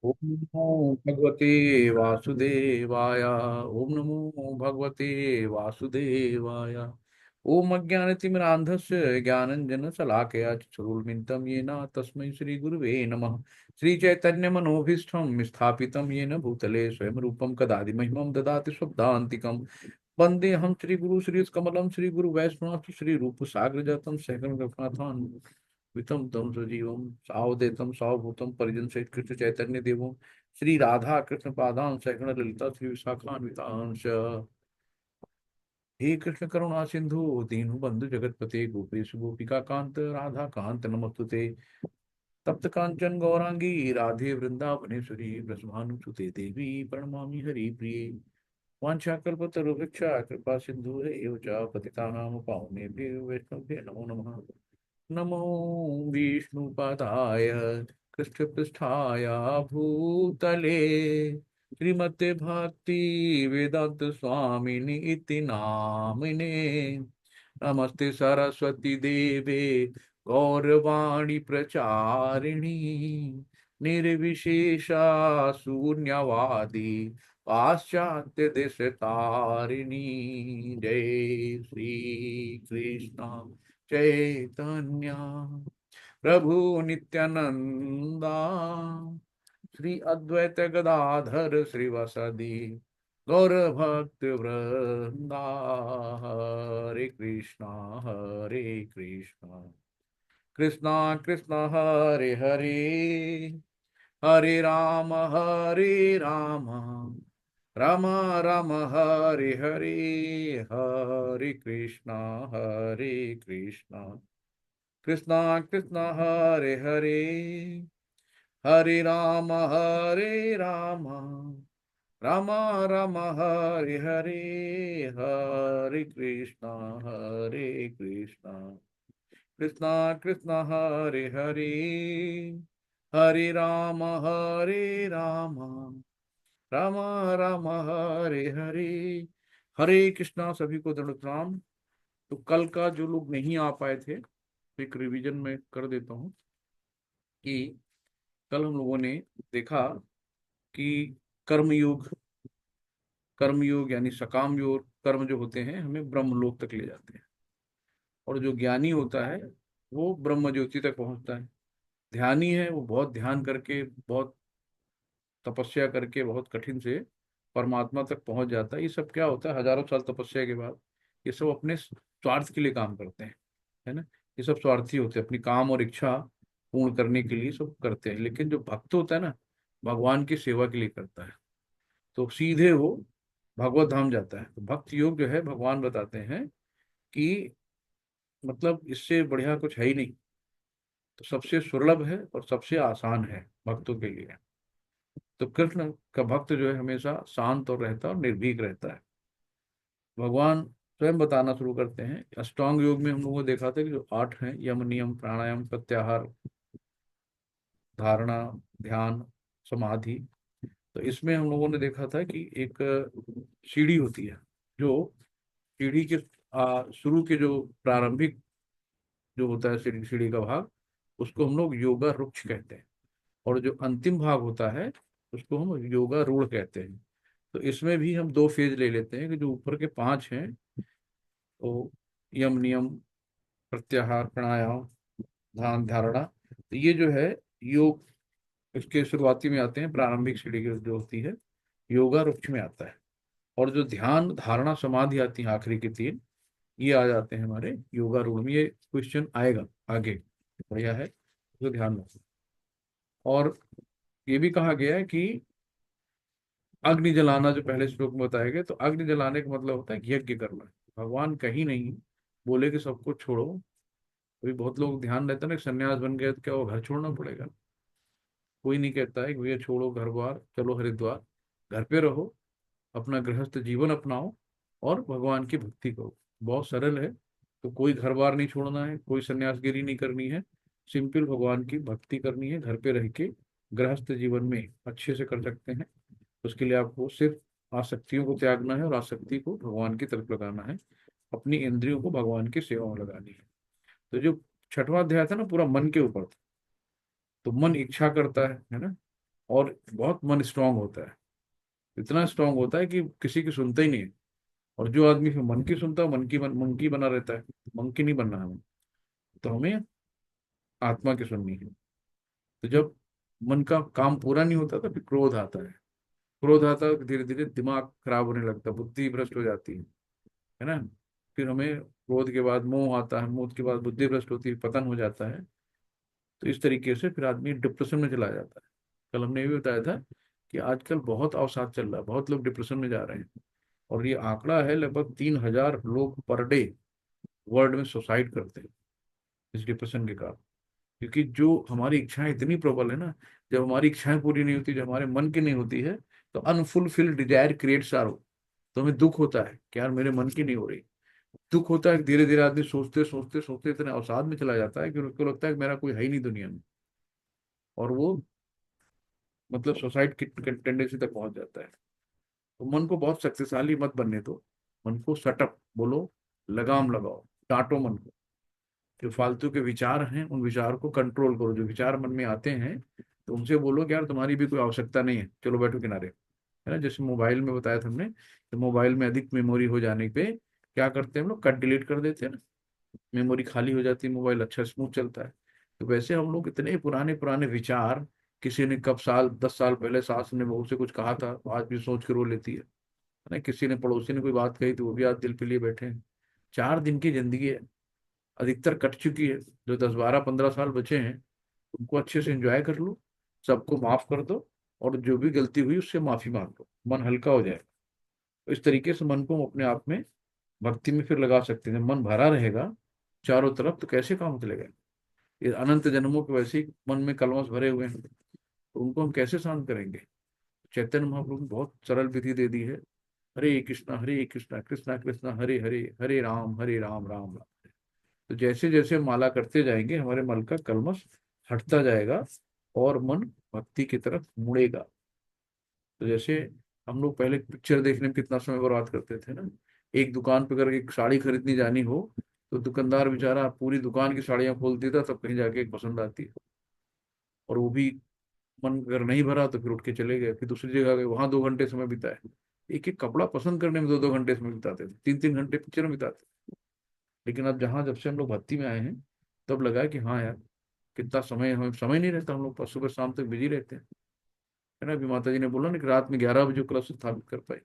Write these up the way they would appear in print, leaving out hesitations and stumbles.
ओम नमो भगवते वासुदेवाय। ओम नमो भगवते वासुदेवाय। ओम अज्ञानतिमिरान्धस्य ज्ञानञ्जनशलाकया चक्षुरुन्मिलितं येन तस्मै श्रीगुरुवे नमः। श्रीचैतन्यमनोभीष्टं स्थापितं येन भूतले स्वयं रूपं कदादि महिमं ददाति स्वदान्तिकम्। वन्देऽहं श्रीगुरु श्रीयुतकमलं श्रीगुरुवैष्णव श्रीरूपसाग्रजातं सहगं रघुनाथान् वितम तम सजीवम सावधेतम सावभूतम परिजन सहित कृष्ण चैतन्य देवम श्री राधा कृष्ण पादान सैगण ललिता श्री विशाखान्वितांश। हे कृष्ण करुणा सिंधु दीनु बंधु जगतपते गोपेश गोपिका कांत राधा कांत नमस्तुते। तप्त कांचन गौरांगी राधे वृंदावनेश्वरी ब्रह्मानुसुते देवी प्रणमामि हरि प्रिये। वाञ्छाकल्पतरुभिक्षा कृपा सिंधु एव च पतितानां पावनेभ्यो वैष्णवेभ्यो नमो नमः। नमो विष्णुपदाय कृष्णपृष्ठाय भूतले श्रीमते भक्ति वेदांत स्वामिनि इति नामिने। नमस्ते सरस्वती देवे गौरवाणी प्रचारिणी निर्विशेषा शून्यवादी पाश्चात्य देश तारिणी। जय श्री कृष्ण चैतन्य प्रभु नित्यानंदा श्री अद्वैत गदाधर श्रीवासदि गौर भक्त वृंदा। हरे कृष्णा हरे कृष्णा कृष्णा कृष्णा हरे हरे हरे राम राम राम हरे हरे। हरे कृष्णा कृष्णा कृष्णा हरे हरे हरे राम राम राम हरे हरे। हरे कृष्णा कृष्णा कृष्णा हरे हरे हरे राम राम राम हरे हरे। हरे कृष्णा। सभी को दंड प्रणाम। तो कल का जो लोग नहीं आ पाए थे तो एक रिवीजन में कर देता हूँ कि कल हम लोगों ने देखा कि कर्मयोग कर्मयोग यानी सकाम योग कर्म जो होते हैं हमें ब्रह्मलोक तक ले जाते हैं। और जो ज्ञानी होता है वो ब्रह्म ज्योति तक पहुंचता है। ध्यानी है वो बहुत ध्यान करके बहुत तपस्या करके बहुत कठिन से परमात्मा तक पहुंच जाता है। ये सब क्या होता है हजारों साल तपस्या के बाद ये सब अपने स्वार्थ के लिए काम करते हैं, है ना। ये सब स्वार्थी होते हैं, अपनी काम और इच्छा पूर्ण करने के लिए सब करते हैं। लेकिन जो भक्त होता है ना भगवान की सेवा के लिए करता है तो सीधे वो भगवत धाम जाता है। तो भक्त योग जो है भगवान बताते हैं कि मतलब इससे बढ़िया कुछ है ही नहीं। तो सबसे सुलभ है और सबसे आसान है भक्तों के लिए। तो कृष्ण का भक्त जो है हमेशा शांत और रहता है और निर्भीक रहता है। भगवान स्वयं बताना शुरू करते हैं। अष्टांग योग में हम लोगों ने देखा था कि जो 8 हैं यम नियम प्राणायाम प्रत्याहार धारणा ध्यान समाधि। तो इसमें हम लोगों ने देखा था कि एक सीढ़ी होती है। जो सीढ़ी के शुरू के जो प्रारंभिक जो होता है सीढ़ी सीढ़ी का भाग उसको हम लोग योगा रुक्ष कहते हैं। और जो अंतिम भाग होता है उसको हम योगा रूढ़ कहते हैं। तो इसमें भी हम दो फेज ले लेते हैं कि जो ऊपर के 5 हैं तो यम नियम प्रत्याहार प्राणायाम ध्यान धारणा। तो ये जो है योग इसके शुरुआती में आते हैं। प्रारंभिक सीढ़ी की जो होती है योगा रुक्ष में आता है। और जो ध्यान धारणा समाधि आती है आखिरी के 3 ये आ जाते हैं हमारे योगा रूढ़ में। ये क्वेश्चन आएगा आगे बढ़िया है तो ध्यान रखो। और ये भी कहा गया है कि अग्नि जलाना जो पहले श्लोक में बताया गया तो अग्नि जलाने का मतलब होता है कि यज्ञ करना। भगवान कहीं नहीं बोले कि सब कुछ छोड़ो। अभी बहुत लोग ध्यान रहता है ना कि सन्यास बन गए तो क्या वो घर छोड़ना पड़ेगा। कोई नहीं कहता है कि भैया छोड़ो घर बार चलो हरिद्वार। घर पे रहो अपना गृहस्थ जीवन अपनाओ और भगवान की भक्ति करो। बहुत सरल है। तो कोई घर बार नहीं छोड़ना है कोई सन्यासगिरी नहीं करनी है। सिंपल भगवान की भक्ति करनी है घर पे रह के गृहस्थ जीवन में अच्छे से कर सकते हैं। उसके लिए आपको सिर्फ आसक्तियों को त्यागना है और आसक्ति को भगवान की तरफ लगाना है। अपनी इंद्रियों को भगवान की सेवा में लगानी है। तो जो छठवां अध्याय था ना पूरा मन के ऊपर था। तो मन इच्छा करता है ना। और बहुत मन स्ट्रांग होता है, इतना स्ट्रांग होता है कि किसी की सुनता ही नहीं है। और जो आदमी फिर मन की सुनता है, मन की बना रहता है, मन की नहीं बनना हमें। तो हमें आत्मा की सुननी है। तो जब मन का काम पूरा नहीं होता तो फिर क्रोध आता है। क्रोध आता है, धीरे धीरे दिमाग खराब होने लगता है, बुद्धि भ्रष्ट हो जाती है ना। फिर हमें क्रोध के बाद मोह आता है, मोह के बाद बुद्धि भ्रष्ट होती है, पतन हो जाता है। तो इस तरीके से फिर आदमी डिप्रेशन में चला जाता है। कल हमने ये भी बताया था कि आजकल बहुत अवसाद चल रहा है, बहुत लोग डिप्रेशन में जा रहे हैं। और ये आंकड़ा है, लगभग 3,000 लोग पर डे वर्ल्ड में सुसाइड करते हैं इस डिप्रेशन के कारण। क्योंकि जो हमारी इच्छाएं इतनी प्रबल है ना, जब हमारी इच्छाएं पूरी नहीं होती, जब हमारे मन की नहीं होती है, तो अनफुलफिल्ड डिजायर क्रिएट्स आर। तो हमें दुख होता है कि यार मेरे मन की नहीं हो रही। दुख होता है, धीरे धीरे आदमी सोचते सोचते सोचते इतने अवसाद में चला जाता है कि उसको लगता है कि मेरा कोई है ही नहीं दुनिया में। और वो मतलब सुसाइड की टेंडेंसी तक पहुंच जाता है। तो मन को बहुत शक्तिशाली मत बनने दो। मन को सटअप बोलो, लगाम लगाओ, डांटो मन को। जो फालतू के विचार हैं उन विचार को कंट्रोल करो। जो विचार मन में आते हैं तो उनसे बोलो कि यार तुम्हारी भी कोई आवश्यकता नहीं है, चलो बैठो किनारे। है ना, जैसे मोबाइल में बताया था हमने, तो मोबाइल में अधिक मेमोरी हो जाने पे क्या करते हैं हम लोग, कट डिलीट कर देते हैं ना। मेमोरी खाली हो जाती है, मोबाइल अच्छा स्मूथ चलता है। तो वैसे हम लोग इतने पुराने पुराने विचार, किसी ने कब साल 10 साल पहले सास ने बहू से कुछ कहा था, आज भी सोच के रो लेती है ना। किसी ने पड़ोसी ने कोई बात कही तो वो भी आज दिल पे लिए बैठे हैं। 4 दिन की जिंदगी है, अधिकतर कट चुकी है। जो 10 12 15 साल बचे हैं उनको अच्छे से एंजॉय कर लो, सबको माफ कर दो, और जो भी गलती हुई उससे माफी मांग लो, मन हल्का हो जाएगा। तो इस तरीके से मन को हम अपने आप में भक्ति में फिर लगा सकते हैं। जब मन भरा रहेगा चारों तरफ तो कैसे काम चलेगा। ये अनंत जन्मों के वैसे ही मन में कलमश भरे हुए हैं, तो उनको हम कैसे शांत करेंगे। चैतन्य महाप्रभु ने बहुत सरल विधि दे दी है। हरे कृष्णा कृष्णा कृष्णा हरे हरे, हरे राम राम राम। तो जैसे जैसे माला करते जाएंगे हमारे मन का कलमश हटता जाएगा और मन भक्ति की तरफ मुड़ेगा। तो जैसे हम लोग पहले पिक्चर देखने में कितना समय बर्बाद करते थे ना। एक दुकान पे करके एक साड़ी खरीदनी जानी हो तो दुकानदार बेचारा पूरी दुकान की साड़ियां खोल देता, तब कहीं जाके एक पसंद आती है। और वो भी मन अगर नहीं भरा तो फिर उठ के चले गए, फिर दूसरी जगह गए, वहां 2 घंटे समय बिताए। एक एक कपड़ा पसंद करने में 2 2 घंटे समय बिताते थे, 3 3 घंटे पिक्चर में बिताते थे। लेकिन अब जहाँ जब से हम लोग भक्ति में आए हैं, तब लगा है कि हाँ यार, कितना समय, हमें समय नहीं रहता, हम लोग बस सुबह शाम तक बिजी रहते हैं। है ना, अभी माता जी ने बोला ना कि रात में 11 बजे क्लब स्थापित कर पाए।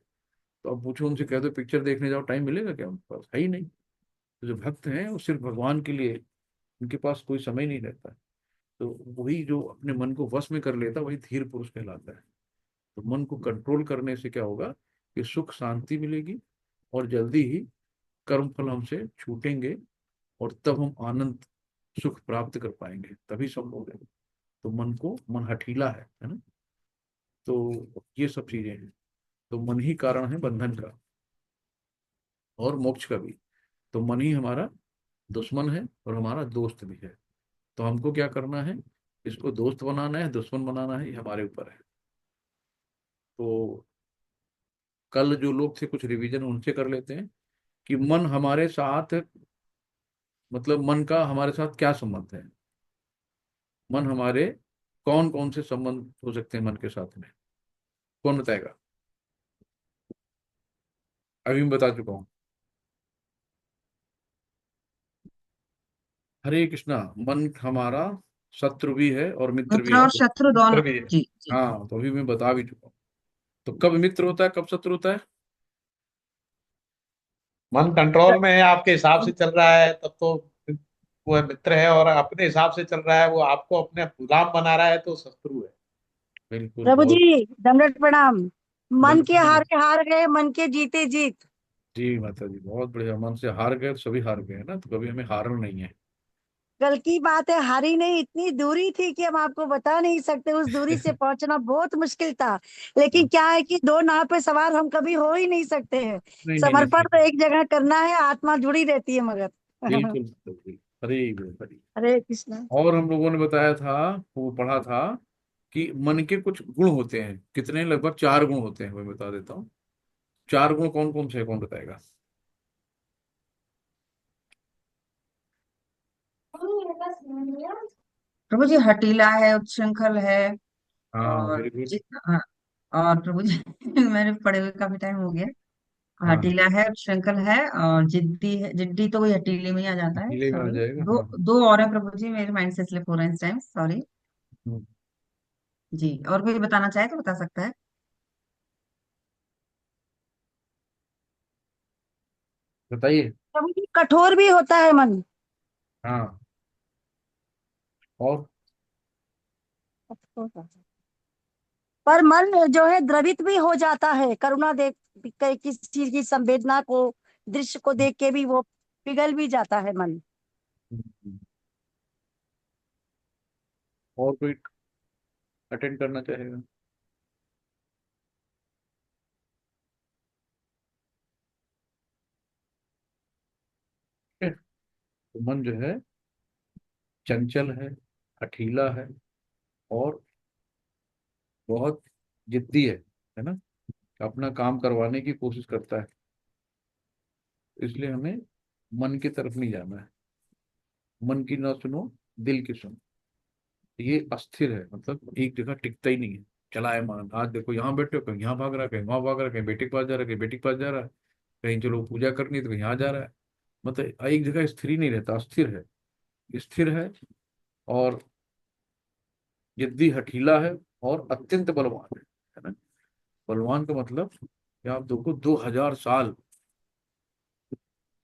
तो अब पूछो उनसे, कह दो पिक्चर देखने जाओ, टाइम मिलेगा क्या, उनके पास है ही नहीं। तो जो भक्त हैं वो सिर्फ भगवान के लिए, उनके पास कोई समय नहीं रहता है। तो वही जो अपने मन को वश में कर लेता वही धीर पुरुष कहलाता है। तो मन को कंट्रोल करने से क्या होगा कि सुख शांति मिलेगी, और जल्दी ही कर्म फल हमसे छूटेंगे, और तब हम आनंद सुख प्राप्त कर पाएंगे, तभी संभव है। तो मन को, मन हठीला है ना। तो ये सब चीजें हैं। तो मन ही कारण है बंधन का और मोक्ष का भी। तो मन ही हमारा दुश्मन है और हमारा दोस्त भी है। तो हमको क्या करना है, इसको दोस्त बनाना है दुश्मन बनाना है, ये हमारे ऊपर है। तो कल जो लोग थे कुछ रिवीजन उनसे कर लेते हैं कि मन हमारे साथ, मतलब मन का हमारे साथ क्या संबंध है। मन हमारे कौन कौन से संबंध हो सकते हैं मन के साथ में, कौन बताएगा। अभी मैं बता चुका हूँ। हरे कृष्णा, मन हमारा शत्रु भी है और मित्र भी मित्र है। और शत्रु मित्र दोनों। भी है। जी जी। हाँ, तो अभी मैं बता भी चुका हूँ। तो कब मित्र होता है कब शत्रु होता है। मन कंट्रोल में है, आपके हिसाब से चल रहा है तब तो वो है मित्र है, और अपने हिसाब से चल रहा है, वो आपको अपने गुलाम बना रहा है तो शत्रु है। बिल्कुल, प्रभु जी, बहुत। दंडवत प्रणाम। मन के दंड। हार के हार गए, मन के जीते जीत। जी माता जी, बहुत बढ़िया। मन से हार गए तो सभी हार गए हैं ना, तो कभी हमें हारना नहीं है। कल की बात है, हारी नहीं, इतनी दूरी थी कि हम आपको बता नहीं सकते, उस दूरी से पहुंचना बहुत मुश्किल था। लेकिन क्या है कि दो नाव पे सवार हम कभी हो ही नहीं सकते हैं। नहीं नहीं नहीं, समर्पण सही तो है। एक जगह करना है, आत्मा जुड़ी रहती है मगर। बिल्कुल बिल्कुल। हरे हरे। हरे कृष्णा। और हम लोगों ने बताया था, वो पढ़ा था कि मन के कुछ गुण होते हैं, कितने, लगभग 4 गुण होते हैं, मैं बता देता हूँ। 4 गुण कौन कौन से हैं, कौन बताएगा। प्रभु जी, हठीला है, उच्छृंखल है, हाँ, और वेरी गुड। हाँ, और प्रभु जी मैंने पढ़े हुए काफी टाइम हो गया। हाँ, हठीला है, श्रृंखल है, और जिद्दी है। जिद्दी तो वही हठीले में ही आ जाता है, अकेले में आ सॉरी। जाएगा, दो हाँ। दो और है प्रभु जी, मेरे माइंड से स्लिप हो रहा है इस टाइम, सॉरी। हम्म, जी, और कोई बताना चाहे तो बता सकता है। बताइए। प्रभु जी कठोर भी होता है मन। हाँ, और पर मन जो है द्रवित भी हो जाता है, करुणा देख किसी चीज की संवेदना को, दृश्य को देख के भी वो पिघल भी जाता है मन। हम्म, और कोई अटेंड करना चाहेगा? ठीक है? तो मन जो है चंचल है, हठीला है, और बहुत जिद्दी है ना? अपना काम करवाने की कोशिश करता है। इसलिए हमें मन की तरफ नहीं जाना है। मन की ना सुनो, दिल की सुनो। ये अस्थिर है, मतलब एक जगह टिकता ही नहीं है। चलायमान, आज देखो यहाँ बैठे हो, कहीं यहाँ भाग रहा है, कहीं वहां भाग रहा है, कहीं बेटे के पास जा रहा है, कहीं बेटी के पास जा रहा है, कहीं चलो पूजा करनी है तो कहीं यहाँ जा रहा है। मतलब एक जगह स्थिर ही नहीं रहता, अस्थिर है, स्थिर है, और जिद्दी, हठीला है, और अत्यंत बलवान है ना? बलवान का मतलब कि आप देखो 2000 साल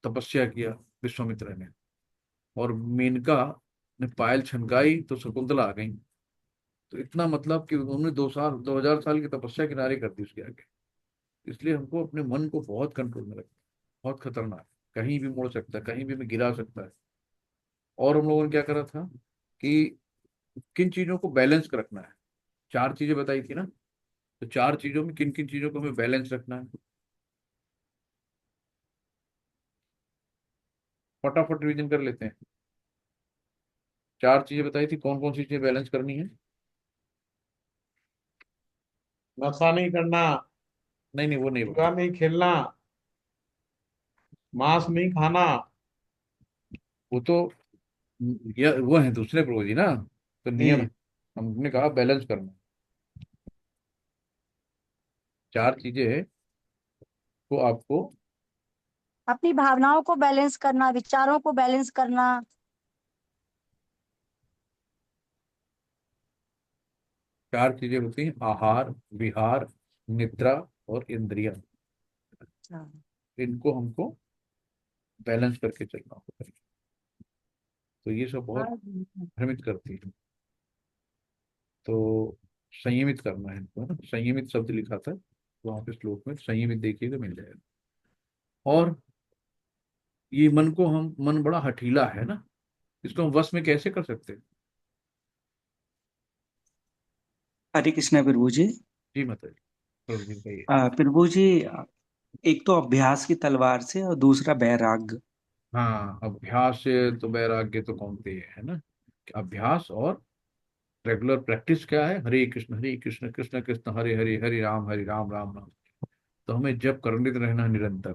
तपस्या किया विश्वामित्र ने, और मेनका ने पायल छनकाई तो शकुंतला आ गई। तो इतना मतलब कि उन्होंने 2000 साल की तपस्या किनारे कर दी उसके आगे। इसलिए हमको अपने मन को बहुत कंट्रोल में रखना। बहुत खतरनाक है, कहीं भी मुड़ सकता है, कहीं भी हमें गिरा सकता है। और हम लोगों ने क्या करा था कि किन चीजों को बैलेंस कर रखना है। चार चीजें बताई थी ना? तो चार चीजों में किन किन चीजों को हमें बैलेंस रखना है, फटाफट रिवीजन कर लेते हैं। चार चीजें बताई थी, कौन कौन सी चीजें बैलेंस करनी है? नशा नहीं करना, नहीं नहीं, वो नहीं जुआ बताई। नहीं खेलना, मांस नहीं खाना। वो तो वो है दूसरे प्रभु जी ना, तो नियम है। जी। हमने कहा बैलेंस करना। चार चीजें हैं वो आपको, अपनी भावनाओं को बैलेंस करना, विचारों को बैलेंस करना। चार चीजें होती हैं: आहार, विहार, निद्रा और इंद्रिया। हाँ। इनको हमको बैलेंस करके चलना होता है। तो ये सब बहुत भ्रमित करती है। तो संयमित करना है इनको, है ना? संयमित शब्द लिखा था वहां पे श्लोक में, संयमित देखिएगा मिल जाएगा। और ये मन को हम, मन बड़ा हठीला है ना, इसको हम वश में कैसे कर सकते हैं? हरे कृष्णा प्रभु जी। जी माता जी, प्रभु जी कहिए। प्रभु जी, एक तो अभ्यास की तलवार से और दूसरा वैराग्य। हाँ, अभ्यास से तो वैराग्य तो कौनते है ना? कि अभ्यास और रेगुलर प्रैक्टिस क्या है? हरे कृष्ण कृष्ण कृष्ण हरे हरे, हरे राम राम राम। तो हमें जब करते रहना है निरंतर।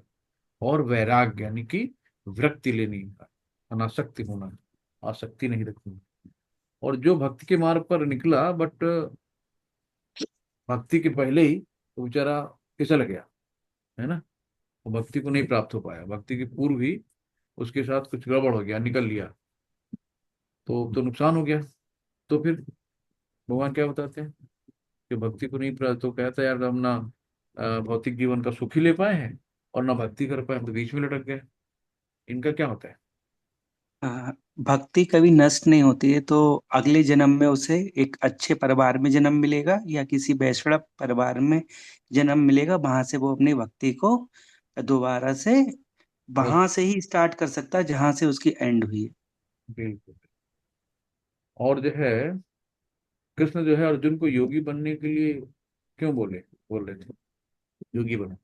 और वैराग्य यानी कि विरक्ति लेनी है, अनासक्ति होना, आसक्ति नहीं रखनी। और जो भक्ति के मार्ग पर निकला, बट भक्ति के पहले ही तो बेचारा फिसल गया, है ना? वो भक्ति को नहीं प्राप्त हो पाया, भक्ति के पूर्व ही उसके साथ कुछ गड़बड़ हो गया, निकल लिया, तो नुकसान हो गया। तो फिर भगवान क्या बताते हैं कि भक्ति को नहीं प्राप्त, तो कहता है यार हम ना भौतिक जीवन का सुख ही ले पाए हैं और ना भक्ति कर पाए, हम तो बीच में लटक गए। इनका क्या होता है? अ, भक्ति कभी नष्ट नहीं होती है, तो अगले जन्म में उसे एक अच्छे परिवार में जन्म मिलेगा या किसी वैष्णव परिवार में जन्म मिलेगा। वहां से वो अपनी भक्ति को दोबारा से बहुत वहां से ही स्टार्ट कर सकता है जहां से उसकी एंड हुई है। बिल्कुल। और जो है, कृष्ण जो है अर्जुन को योगी बनने के लिए क्यों बोल रहे थे योगी बनो?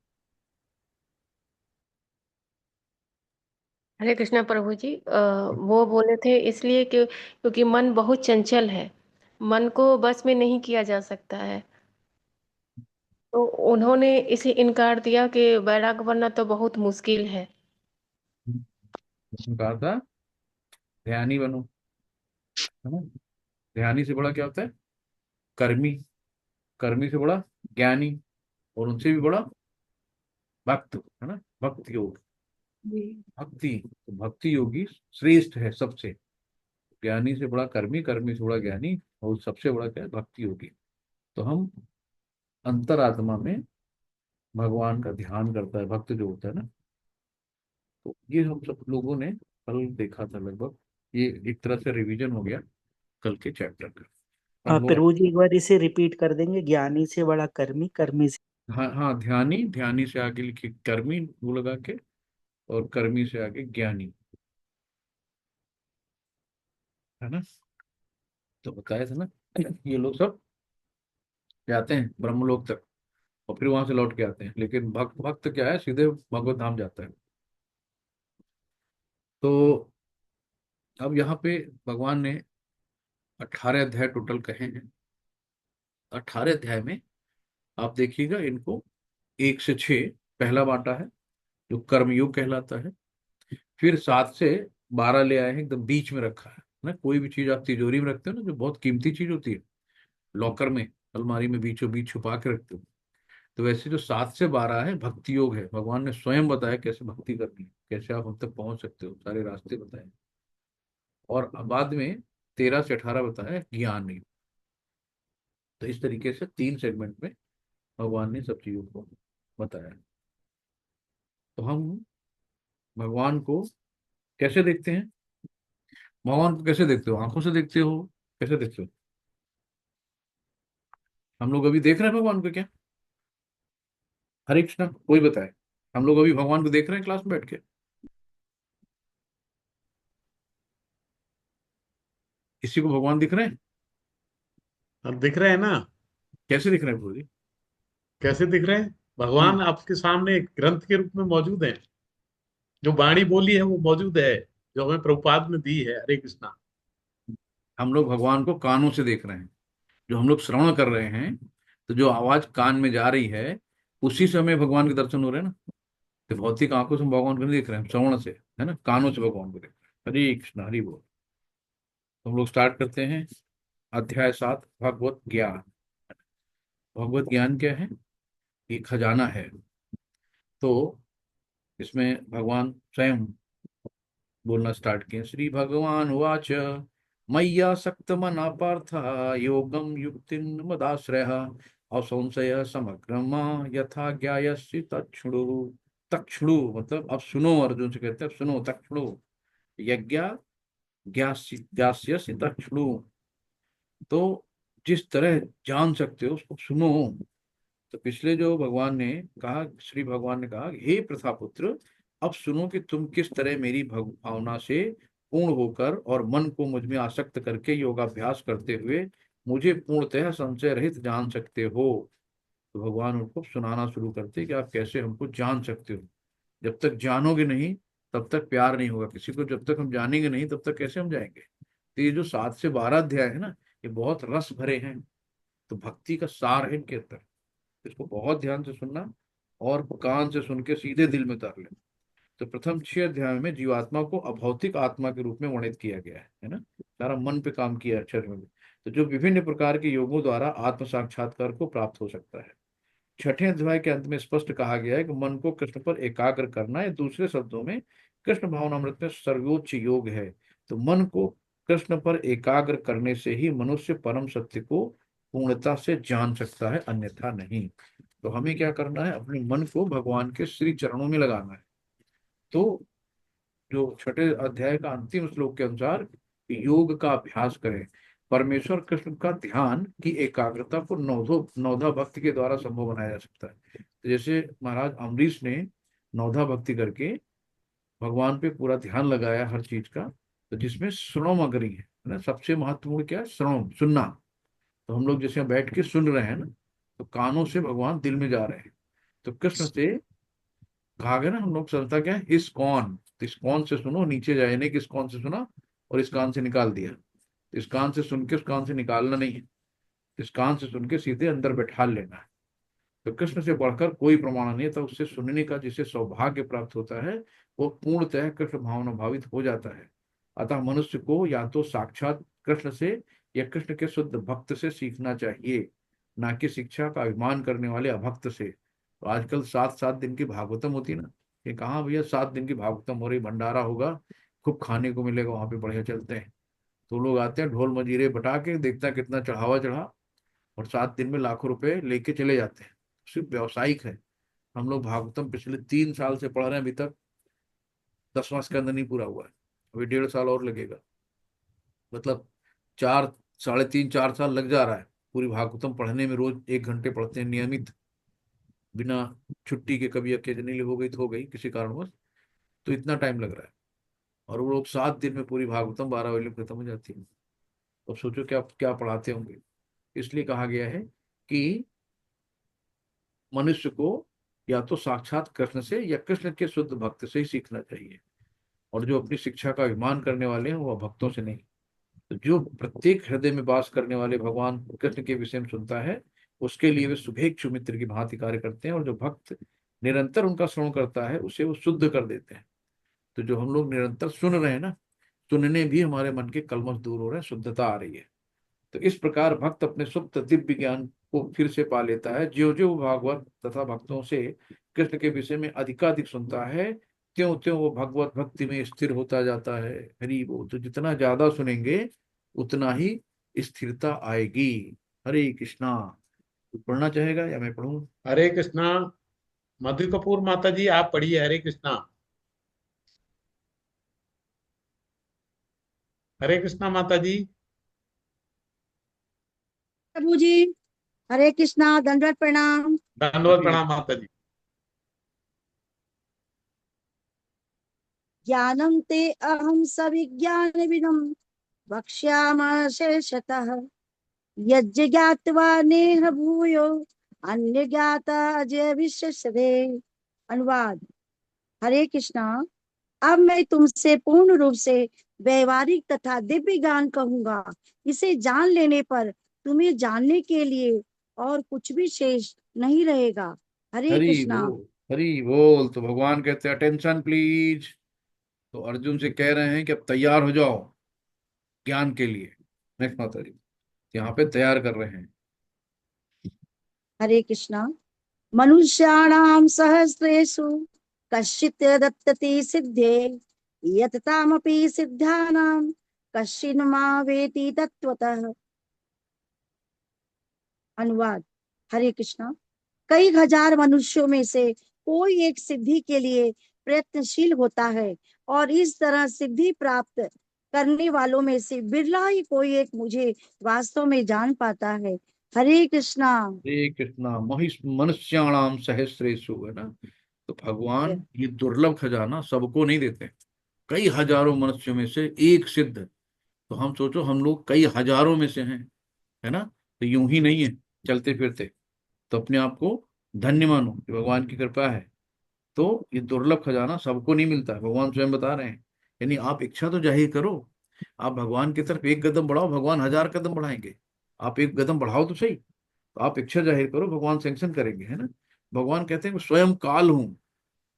हरे कृष्णा प्रभु जी, वो बोले थे इसलिए कि क्योंकि मन बहुत चंचल है, मन को बस में नहीं किया जा सकता है। तो उन्होंने इसे इनकार दिया कि वैराग्य बनना तो बहुत मुश्किल है। उसने कहा था ध्यानी बनो, है ना? ध्यानी से बड़ा क्या होता है? कर्मी। कर्मी से बड़ा ज्ञानी, और उनसे भी बड़ा भक्त, है ना, भक्ति योग। जी। भक्ति, तो भक्ति योगी श्रेष्ठ है सबसे। ज्ञानी से बड़ा कर्मी, कर्मी से बड़ा ज्ञानी, और सबसे बड़ा क्या है, भक्ति योगी। तो हम अंतरात्मा में भगवान का ध्यान करता है भक्त जो होता है ना। तो ये हम सब लोगों ने कल देखा था लगभग। ये एक तरह से रिवीजन हो गया कल के चैप्टर का। अब वो, प्रभु जी एक बार इसे रिपीट कर देंगे, ज्ञानी से बड़ा कर्मी, कर्मी से। हाँ हाँ, ध्यानी, ध्यानी से आगे लिखिए कर्मी वो लगा के, और कर्मी से आगे ज्ञानी, है ना। तो बताया था ना, ये लोग सब जाते हैं ब्रह्मलोक तक, और फिर वहां से लौट के आते हैं, लेकिन भक्त भक्त क्या है, सीधे भगवत धाम जाता है। तो अब यहाँ पे भगवान ने 18 अध्याय टोटल कहे हैं। 18 अध्याय में आप देखिएगा इनको 1 से 6 पहला बांटा है, जो कर्मयोग कहलाता है। फिर 7 से 12 ले आए हैं, एकदम बीच में रखा है ना। कोई भी चीज आप तिजोरी में रखते हो ना, जो बहुत कीमती चीज होती है, लॉकर में, अलमारी में बीचों बीच छुपा के रखते हो, तो वैसे जो 7 से 12 है भक्ति योग है। भगवान ने स्वयं बताया कैसे भक्ति करनी है, कैसे आप हम तक पहुंच सकते हो, सारे रास्ते बताए। और बाद में 13 से 18 बताया ज्ञान योग। तो इस तरीके से 3 सेगमेंट में भगवान ने सब चीजों को बताया। तो हम भगवान को कैसे देखते हैं? भगवान को कैसे देखते हो? आंखों से देखते हो? कैसे देखते हो? हम लोग अभी देख रहे हैं भगवान को क्या? हरे कृष्णा, कोई बताए। हम लोग अभी भगवान को देख रहे हैं क्लास में बैठ के? किसी को भगवान दिख रहे हैं? अब दिख रहे हैं ना? कैसे दिख रहे हैं पूरी? कैसे दिख रहे हैं? हम्म। भगवान आपके सामने एक ग्रंथ के रूप में मौजूद है। जो वाणी बोली है वो मौजूद है, जो हमें प्रभुपाद ने दी है। हरे कृष्णा। हम लोग भगवान को कानों से देख रहे हैं, जो हम लोग श्रवण कर रहे हैं। तो जो आवाज कान में जा रही है, उसी से हमें भगवान के दर्शन हो रहे हैं ना। तो भौतिक आंखों से हम भगवान को नहीं देख रहे हैं, हम श्रवण से, है ना, कानों से भगवान को देख रहे हैं। हरे कृष्ण, हरि बोल। तो हम लोग स्टार्ट करते हैं। अध्याय 7, भगवत ज्ञान। भगवत ज्ञान क्या है? ये खजाना है। तो इसमें भगवान स्वयं बोलना स्टार्ट किए। श्री भगवान उवाच, मय्या सक्तमना पार्थ, योगम युक्तिं मदाश्रयः, असंशय समग्रमा, यथा ज्ञायसि तच्छृणु। तक्षणु मतलब अब सुनो, अर्जुन से कहते हैं अब सुनो, तक्षणु। यज्ञ ज्ञास्यसि तक्षणु। तो जिस तरह जान सकते हो उसको सुनो। तो पिछले जो भगवान ने कहा, श्री भगवान ने कहा, हे प्रथापुत्र, अब सुनो कि तुम किस तरह मेरी भावना से पूर्ण होकर और मन को मुझ में आसक्त करके योगाभ्यास करते हुए मुझे पूर्णतः संशय रहित जान सकते हो। तो भगवान उनको सुनाना शुरू करते कि आप कैसे हमको जान सकते हो। जब तक जानोगे नहीं तब तक प्यार नहीं होगा किसी को, जब तक हम जानेंगे नहीं तब तक कैसे हम जाएंगे। तो ये जो 7 से 12 अध्याय है ना, ये बहुत रस भरे हैं। तो भक्ति का सार है इनके अंदर। इसको बहुत ध्यान से सुनना, और कान से सुन के सीधे दिल में उतार ले। तो प्रथम 6 अध्याय में जीवात्मा को अभौतिक आत्मा के रूप में वर्णित किया गया है ना। सारा मन पे काम किया है अक्षर में। तो जो विभिन्न प्रकार के योगों द्वारा आत्म साक्षात्कार को प्राप्त हो सकता है। 6 अध्याय के अंत में स्पष्ट कहा गया है कि मन को कृष्ण पर एकाग्र करना, या दूसरे शब्दों में कृष्ण भावनामृत में सर्वोच्च योग है। तो मन को कृष्ण पर एकाग्र करने से ही मनुष्य परम सत्य को पूर्णता से जान सकता है, अन्यथा नहीं। तो हमें क्या करना है? अपने मन को भगवान के श्री चरणों में लगाना है। तो जो 6 अध्याय का अंतिम श्लोक के अनुसार योग का अभ्यास करें। परमेश्वर कृष्ण का ध्यान की एकाग्रता को नौधा भक्ति के द्वारा संभव बनाया जा सकता है। तो जैसे महाराज अम्बरीश ने नौधा भक्ति करके भगवान पे पूरा ध्यान लगाया हर चीज का, तो जिसमें श्रवण अग्री है ना, सबसे महत्वपूर्ण क्या है? श्रवण, सुनना। तो हम लोग जैसे बैठ के सुन रहे हैं ना, तो कानों से भगवान दिल में जा रहे हैं। तो कृष्ण से कहा गया ना, हम लोग चलता क्या है, इस कौन, तो इस कौन से सुनो, नीचे जाए नहीं कि इस कौन से सुना और इस कान से निकाल दिया। इस कान से सुन के उस कान से निकालना नहीं है, इस कान से सुन के सीधे अंदर बैठा लेना है। तो कृष्ण से बढ़कर कोई प्रमाण नहीं था। उससे सुनने का जिसे सौभाग्य प्राप्त होता है, वो पूर्णतः कृष्ण भावना भावित हो जाता है। अतः मनुष्य को या तो साक्षात कृष्ण से या कृष्ण के शुद्ध भक्त से सीखना चाहिए। ना कि शिक्षा का अभिमान करने वाले अभक्त से। तो आजकल 7 7 दिन की भागवतम होती ना, कि कहाँ भैया 7 दिन की भागवतम हो रही, भंडारा होगा, खूब खाने को मिलेगा, वहां पे बढ़िया चलते हैं। तो लोग आते हैं ढोल मजीरे बटा के, देखते हैं कितना चढ़ावा चढ़ा, और 7 दिन में लाखों रुपए लेके चले जाते हैं। सिर्फ व्यावसायिक है। हम लोग भागवतम पिछले 3 साल से पढ़ रहे हैं, अभी तक 10वां स्कंद नहीं पूरा हुआ है। अभी 1.5 साल और लगेगा। मतलब 4 3.5 4 साल लग जा रहा है पूरी भागवतम पढ़ने में। रोज 1 घंटे पढ़ते हैं नियमित, बिना छुट्टी के। कभी अकेजनली हो गई तो हो गई किसी कारणवश, तो इतना टाइम लग रहा है। और वो लोग 7 दिन में पूरी भागवतम 12 बजे खत्म हो जाती है। अब सोचो क्या क्या पढ़ाते होंगे। इसलिए कहा गया है कि मनुष्य को या तो साक्षात कृष्ण से या कृष्ण के शुद्ध भक्त से ही सीखना चाहिए। और जो अपनी शिक्षा का अभिमान करने वाले हैं वो भक्तों से नहीं। तो जो प्रत्येक हृदय में वास करने वाले भगवान कृष्ण के विषय में सुनता है, उसके लिए वे शुभेच्छु मित्र की भांति कार्य करते हैं। और जो भक्त निरंतर उनका श्रवण करता है, उसे वो शुद्ध कर देते हैं। तो जो हम लोग निरंतर सुन रहे हैं ना, सुनने भी हमारे मन के कलमश दूर हो रहे हैं, शुद्धता आ रही है। तो इस प्रकार भक्त अपने सुप्त दिव्य ज्ञान को फिर से पा लेता है। ज्यो ज्यो वो भागवत तथा भक्तों से कृष्ण के विषय में अधिकाधिक सुनता है, त्यों त्यों वो भगवत भक्ति में स्थिर होता जाता है। हरि बोल। तो जितना ज्यादा सुनेंगे उतना ही स्थिरता आएगी। हरे कृष्णा। तू पढ़ना चाहेगा या मैं पढ़ूं? हरे कृष्णा। मधु कपूर माता जी, आप पढ़िए हरे कृष्णा। हरे कृष्णा माता जी। प्रभु जी, हरे कृष्णा, दंडवत प्रणाम। दंडवत प्रणाम माता जी। ज्ञानम ते अहम सविज्ञान विदम वक्ष्यामि शेषतः। यज्ञ ज्ञात्वा नेह भूयो अन्य ज्ञाता अजय विश्वसते। अनुवाद। हरे कृष्णा, अब मैं तुमसे पूर्ण रूप से व्यवहारिक तथा दिव्य ज्ञान कहूंगा। इसे जान लेने पर तुम्हें जानने के लिए और कुछ भी शेष नहीं रहेगा। हरे हरि कृष्णा। बोल। हरि बोल। तो भगवान कहते हैं अटेंशन प्लीज। तो अर्जुन से कह रहे हैं कि अब तैयार हो जाओ ज्ञान के लिए। नेक्स्ट माता जी, यहाँ पे तैयार कर रहे हैं। हरे कृष्णा। मनुष्याणाम सहस्रेषु कश्चित् दत्तति सिद्धे यततामपि सिद्धानां कश्चिन् मा वेति तत्वतः। अनुवाद। हरे कृष्णा। कई हजार मनुष्यों में से कोई एक सिद्धि के लिए प्रयत्नशील होता है, और इस तरह सिद्धि प्राप्त करने वालों में से बिरला ही कोई एक मुझे वास्तव में जान पाता है। हरे कृष्णा। हरे कृष्णा। महिष मनुष्याणाम सहस्रेषु, है ना। तो भगवान ये दुर्लभ खजाना सबको नहीं देते। कई हजारों मनुष्यों में से एक सिद्ध। तो हम सोचो हम लोग कई हजारों में से हैं, है ना। तो यूं ही नहीं है चलते फिरते। तो अपने आप को धन्य मानो कि भगवान की कृपा है। तो ये दुर्लभ खजाना सबको नहीं मिलता है, भगवान स्वयं बता रहे हैं। यानी आप इच्छा तो जाहिर करो। आप भगवान की तरफ एक कदम बढ़ाओ, भगवान 1000 कदम बढ़ाएंगे। आप एक कदम बढ़ाओ तो सही। तो आप इच्छा जाहिर करो, भगवान सैंक्शन करेंगे, है ना। भगवान कहते हैं कि स्वयं काल हूं।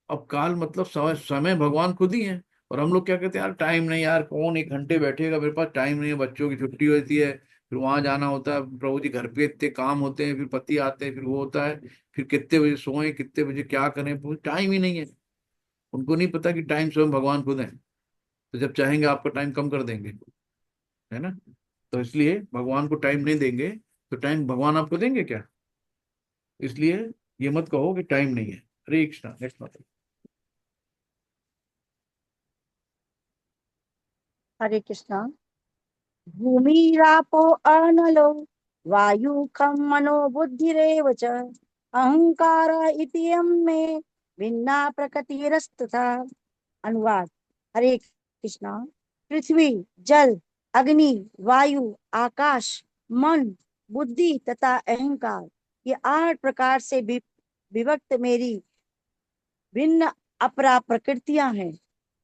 अब काल मतलब समय, समय भगवान खुद ही है। और हम लोग क्या कहते हैं, यार टाइम नहीं, यार कौन 1 घंटे बैठेगा, मेरे पास टाइम नहीं है, बच्चों की छुट्टी होती है, फिर वहां जाना होता है, प्रभु जी घर पे इतने काम होते हैं, फिर पति आते हैं, फिर वो होता है, फिर कितने बजे सोएं, कितने बजे क्या करें, टाइम ही नहीं है। उनको नहीं पता कि टाइम स्वयं भगवान खुद है। तो जब चाहेंगे आपका टाइम कम कर देंगे, है ना। तो इसलिए भगवान को टाइम नहीं देंगे तो टाइम भगवान आपको देंगे क्या। इसलिए ये मत कहो कि टाइम नहीं है। हरे कृष्णा। नेक्स्ट बात। हरे कृष्णा। भूमिरापो अनलो वायु खम मनो बुद्धिरेव च अहंकार इति यं मे भिन्ना प्रकृतिरस्तथा। अनुवाद। हरे कृष्णा। पृथ्वी, जल, अग्नि, वायु, आकाश, मन, बुद्धि तथा अहंकार, ये 8 प्रकार से विभक्त मेरी भिन्न अपरा प्रकृतियां हैं।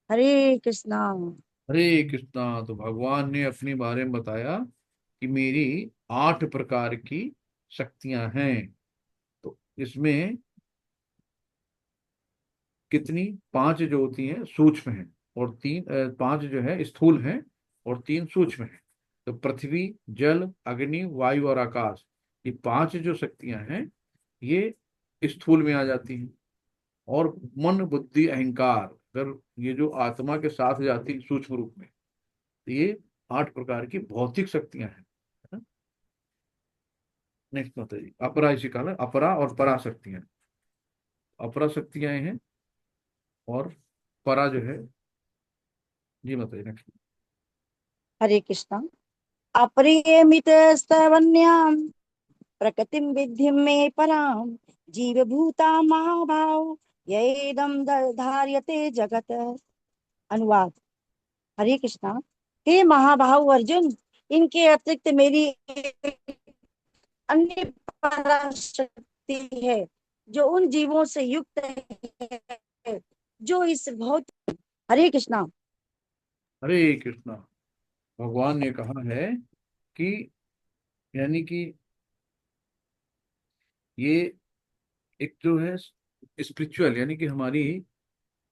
हरे कृष्णा। हरे कृष्णा। तो भगवान ने अपने बारे में बताया कि मेरी 8 प्रकार की शक्तियां हैं। तो इसमें कितनी, 5 जो होती हैं सूक्ष्म हैं, और 5 जो है स्थूल हैं, और 3 सूक्ष्म हैं। तो पृथ्वी, जल, अग्नि, वायु और आकाश, ये 5 जो शक्तियां हैं ये स्थूल में आ जाती हैं। और मन बुद्धि अहंकार अगर ये जो आत्मा के साथ जाती है सूक्ष्म रूप में, तो ये 8 प्रकार की भौतिक शक्तियां हैं, है ना। नेक्स्ट बताइए, अपरा इसी काल अपरा और परा शक्तियां। अपरा शक्तियां हैं और परा जो है, जी बताइए नेक्स्ट। हरे कृष्णा। अप्रियमित स्तवन्याम प्रकृतिम विद्धि में पराम जीव भूता महाभाव येदम धार्यते जगत। अनुवाद। हरे कृष्णा। हे महाभाव अर्जुन, इनके अतिरिक्त मेरी अन्य पराशक्ति है जो उन जीवों से युक्त है जो इस बहुत। हरे कृष्णा। हरे कृष्णा। भगवान ने कहा है कि यानी कि ये एक जो है स्पिरिचुअल यानी कि हमारी,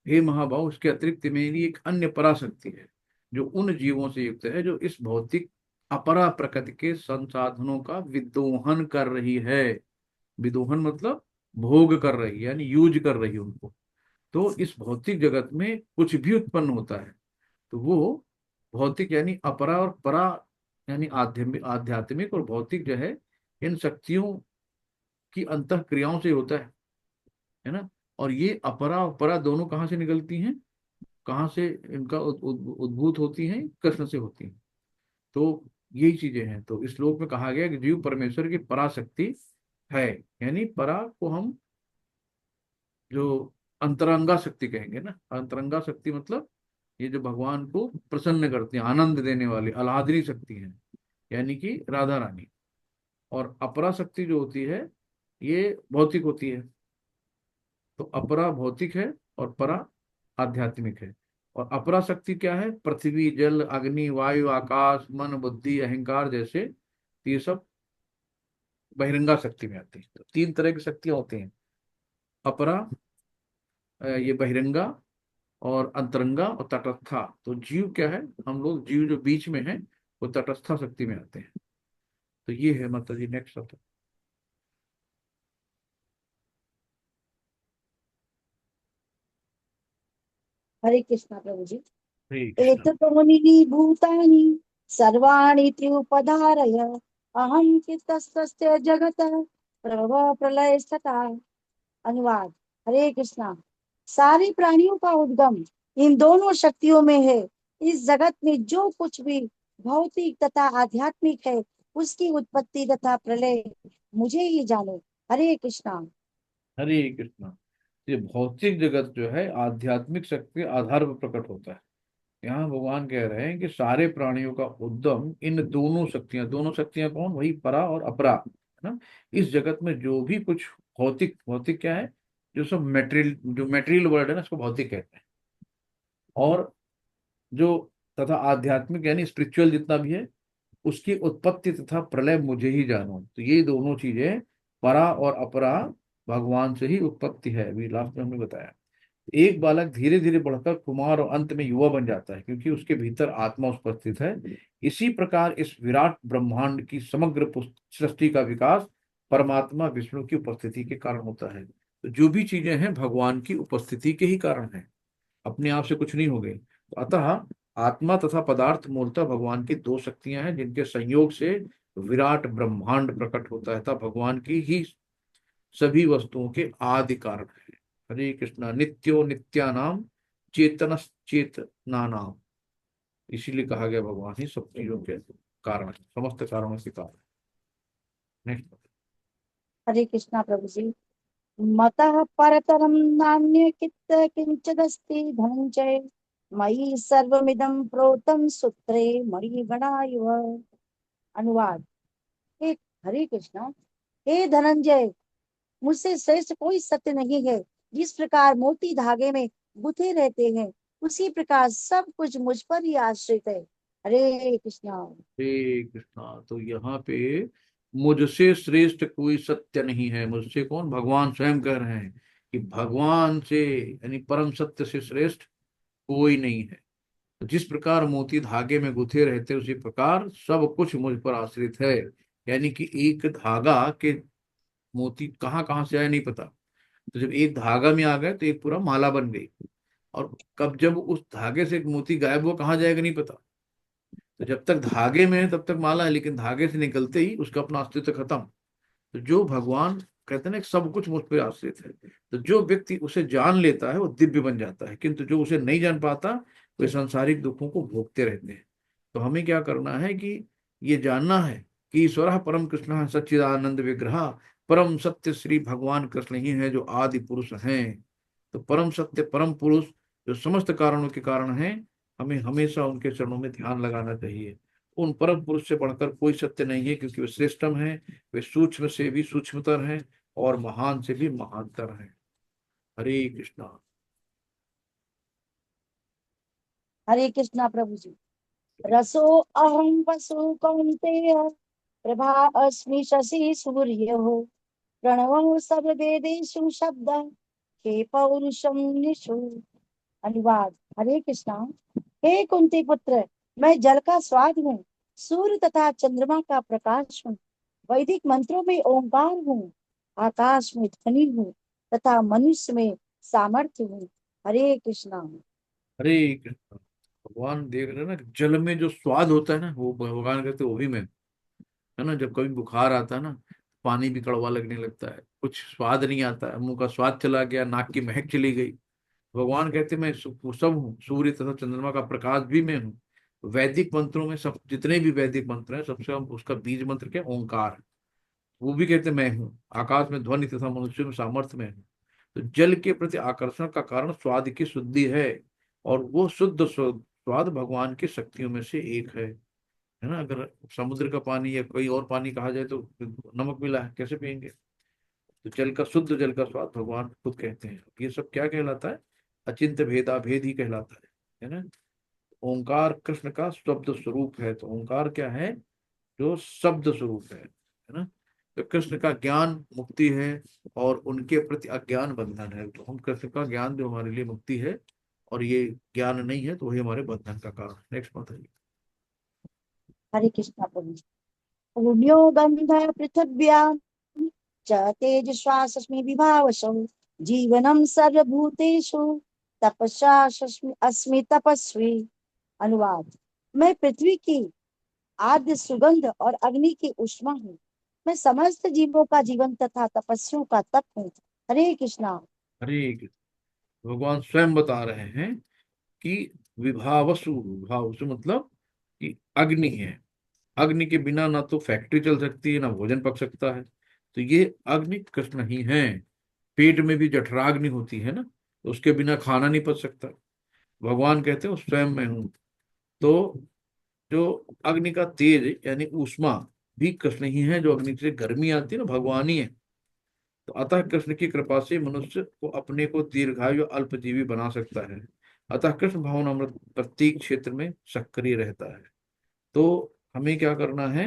हे महाभाव, उसके अतिरिक्त मेरी एक अन्य पराशक्ति है जो उन जीवों से युक्त है जो इस भौतिक अपरा प्रकृति के संसाधनों का विदोहन कर रही है। विदोहन मतलब भोग कर रही है, यानी यूज कर रही है उनको। तो इस भौतिक जगत में कुछ भी उत्पन्न होता है तो वो भौतिक यानी अपरा और परा यानी आध्यात्मिक आध्यात्मिक और भौतिक जो है इन शक्तियों की अंतः क्रियाओं से होता है ना। और ये अपरा और परा दोनों कहाँ से निकलती हैं, कहाँ से इनका उद्भूत होती हैं, कृष्ण से होती हैं। तो यही चीजें हैं। तो इस श्लोक में कहा गया कि जीव परमेश्वर की पराशक्ति है, यानी परा को हम जो अंतरंगा शक्ति कहेंगे ना। अंतरंगा शक्ति मतलब ये जो भगवान को प्रसन्न करती है, आनंद देने वाली आह्लादनी शक्ति है, यानी कि राधा रानी। और अपरा शक्ति जो होती है ये भौतिक होती है। तो अपरा भौतिक है और परा आध्यात्मिक है। और अपरा शक्ति क्या है, पृथ्वी जल अग्नि वायु आकाश मन बुद्धि अहंकार जैसे, तो ये सब बहिरंगा शक्ति में आती है। तो 3 तरह की शक्तियां होती हैं, अपरा, ये बहिरंगा और अंतरंगा और तटस्था। तो जीव क्या है, हम लोग जीव जो बीच में है वो तटस्था शक्ति में आते हैं। तो ये है मतलब जी नेक्स्ट आता हरे कृष्णा प्रभु जी। है। हरे कृष्णा। एततोनि भूतानि सर्वाणि त्युपधारय अहं चित्तस्य जगत प्रभव प्रलय सता। अनुवाद। हरे कृष्णा। सारे प्राणियों का उद्गम इन दोनों शक्तियों में है। इस जगत में जो कुछ भी भौतिक तथा आध्यात्मिक है उसकी उत्पत्ति तथा प्रलय मुझे ही जानो। हरे कृष्णा। हरे कृष्णा। ये भौतिक जगत जो है आध्यात्मिक शक्ति के आधार पर प्रकट होता है। यहाँ भगवान कह रहे हैं कि सारे प्राणियों का उद्गम इन दोनों शक्तियां कौन, वही परा और अपरा, है ना। इस जगत में जो भी कुछ भौतिक, भौतिक क्या है, जो सब मेटेरियल, जो मेटेरियल वर्ल्ड है ना, इसको भौतिक कहते हैं। और जो तथा आध्यात्मिक यानी स्पिरिचुअल जितना भी है उसकी उत्पत्ति तथा प्रलय मुझे ही जानो। तो ये दोनों चीजें परा और अपरा भगवान से ही उत्पत्ति है। अभी लास्ट में हमने बताया, एक बालक धीरे धीरे बढ़कर कुमार और अंत में युवा बन जाता है क्योंकि उसके भीतर आत्मा उपस्थित है। इसी प्रकार इस विराट ब्रह्मांड की समग्र सृष्टि का विकास परमात्मा विष्णु की उपस्थिति के कारण होता है। तो जो भी चीजें हैं भगवान की उपस्थिति के ही कारण है, अपने आप से कुछ नहीं हो गई। तो अतः आत्मा तथा पदार्थ मूलतः भगवान की 2 शक्तियां हैं जिनके संयोग से विराट ब्रह्मांड प्रकट होता है तथा भगवान की ही सभी वस्तुओं के आदि कारण है। हरे कृष्णा। नित्यो नित्यानाम चेतन चेतना नाम, इसीलिए कहा गया भगवान ही सब चीजों के कारण है, समस्त कारणों के कारण। नेक्स्ट। हरे कृष्णा प्रभु जी। मतः परतरं नान्य कित किंचिदस्ति धनंजय मयि सर्वमिदं प्रोतं सूत्रे मणिगणा इव। अनुवाद। हे हरे कृष्णा। हे धनंजय, मुझसे श्रेष्ठ कोई सत्य नहीं है। जिस प्रकार मोती धागे में गुथे रहते हैं उसी प्रकार सब कुछ मुझ पर ही आश्रित है। हरे कृष्णा। हरे कृष्णा। तो यहाँ पे मुझसे श्रेष्ठ कोई सत्य नहीं है, मुझसे कौन, भगवान स्वयं कह रहे हैं कि भगवान से यानी परम सत्य से श्रेष्ठ कोई नहीं है। तो जिस प्रकार मोती धागे में गुथे रहते उसी प्रकार सब कुछ मुझ पर आश्रित है। यानी कि एक धागा के मोती कहाँ कहाँ से आए नहीं पता। तो जब एक धागा में आ गए तो एक पूरा माला बन गई। और कब जब उस धागे से एक मोती गायब हुआ, कहाँ जाएगा नहीं पता। तो जब तक धागे में है तब तक माला है, लेकिन धागे से निकलते ही उसका अपना अस्तित्व खत्म। तो जो भगवान कहते हैं ना कि सब कुछ मुझ पर आश्रित है, तो जो व्यक्ति उसे जान लेता है वो दिव्य बन जाता है, किंतु जो उसे नहीं जान पाता वे सांसारिक दुखों को भोगते रहते हैं। तो हमें क्या करना है कि ये जानना है कि ईश्वर परम कृष्ण सच्चिदानंद विग्रह, परम सत्य श्री भगवान कृष्ण ही है जो आदि पुरुष हैं। तो परम सत्य परम पुरुष जो समस्त कारणों के कारण हैं, हमें हमेशा उनके चरणों में ध्यान लगाना चाहिए। उन परम पुरुष से बढ़कर कोई सत्य नहीं है, क्योंकि वे श्रेष्ठम है, वे सूक्ष्म से भी सूक्ष्मतर हैं और महान से भी महानतर हैं। हरे कृष्णा। हरे कृष्णा प्रभु जी। रसो अहम वसु कौन्तेय, प्रभा अस्मि शशि सूर्य हो, प्रणवो सब वेदेषु शब्द, हे पौरुषम निषु। अनुवाद। हरे कृष्णा। हे कुंती पुत्र, मैं जल का स्वाद हूँ, सूर्य तथा चंद्रमा का प्रकाश हूँ, वैदिक मंत्रों में ओंकार हूँ, आकाश में ध्वनि हूँ तथा मनुष्य में सामर्थ्य हूँ। हरे कृष्णा। हरे कृष्णा। भगवान देख रहे हैं ना कि जल में जो स्वाद होता है ना, वो भगवान कहते हैं वो भी मैं, है ना। जब कभी बुखार आता है ना, पानी भी कड़वा लगने लगता है, कुछ स्वाद नहीं आता है, मुंह का स्वाद चला गया, नाक की महक चली गई। भगवान कहते हैं मैं सब हूँ, सूर्य तथा चंद्रमा का प्रकाश भी मैं हूँ। वैदिक मंत्रों में सब जितने भी वैदिक मंत्र हैं, सबसे हम उसका बीज मंत्र क्या ओंकार, वो भी कहते हैं मैं हूँ। आकाश में ध्वनि तथा मनुष्य में सामर्थ्य में हूँ। तो जल के प्रति आकर्षण का कारण स्वाद की शुद्धि है, और वो शुद्ध स्वाद भगवान की शक्तियों में से एक है ना। अगर समुद्र का पानी या कोई और पानी कहा जाए तो नमक मिला है, कैसे पियेंगे। तो जल का शुद्ध जल का स्वाद भगवान खुद कहते हैं। ये सब क्या कहलाता है, अचिंत्य भेदा भेद ही कहलाता है ना। ओंकार कृष्ण का शब्द स्वरूप है। तो ओंकार क्या है, जो शब्द स्वरूप है ना। तो कृष्ण का ज्ञान मुक्ति है, और उनके प्रति अज्ञान बंधन है। तो हम कृष्ण का ज्ञान जो हमारे लिए मुक्ति है, और ये ज्ञान नहीं है तो वही हमारे बंधन का कारण। नेक्स्ट बात है। हरे कृष्णा प्रभु जी। पुण्यो गंध पृथिव्याम च तेजश्वासस्मि विभावसौ, जीवनम सर्वभूतेषु तपस्या अस्मि तपस्वी। अनुवाद। मैं पृथ्वी की आद्य सुगंध और अग्नि की उष्मा हूँ, मैं समस्त जीवों का जीवन तथा तपस्वियों का तप हूँ। हरे कृष्णा। हरे कृष्ण। भगवान स्वयं बता रहे हैं कि विभावसु मतलब कि अग्नि है। अग्नि के बिना ना तो फैक्ट्री चल सकती है, ना भोजन पक सकता है। तो ये अग्नि कृष्ण ही है। पेट में भी जठराग्नि होती है ना, तो उसके बिना खाना नहीं पच सकता। भगवान कहते हैं वो स्वयं मैं हूँ। तो जो अग्नि का तेज यानी ऊष्मा भी कृष्ण ही है। जो अग्नि से गर्मी आती है ना, भगवान ही है। तो अतः कृष्ण की कृपा से मनुष्य को अपने को दीर्घायु अल्पजीवी बना सकता है। अतः कृष्ण भावना अमृत प्रत्येक क्षेत्र में सक्रिय रहता है। तो हमें क्या करना है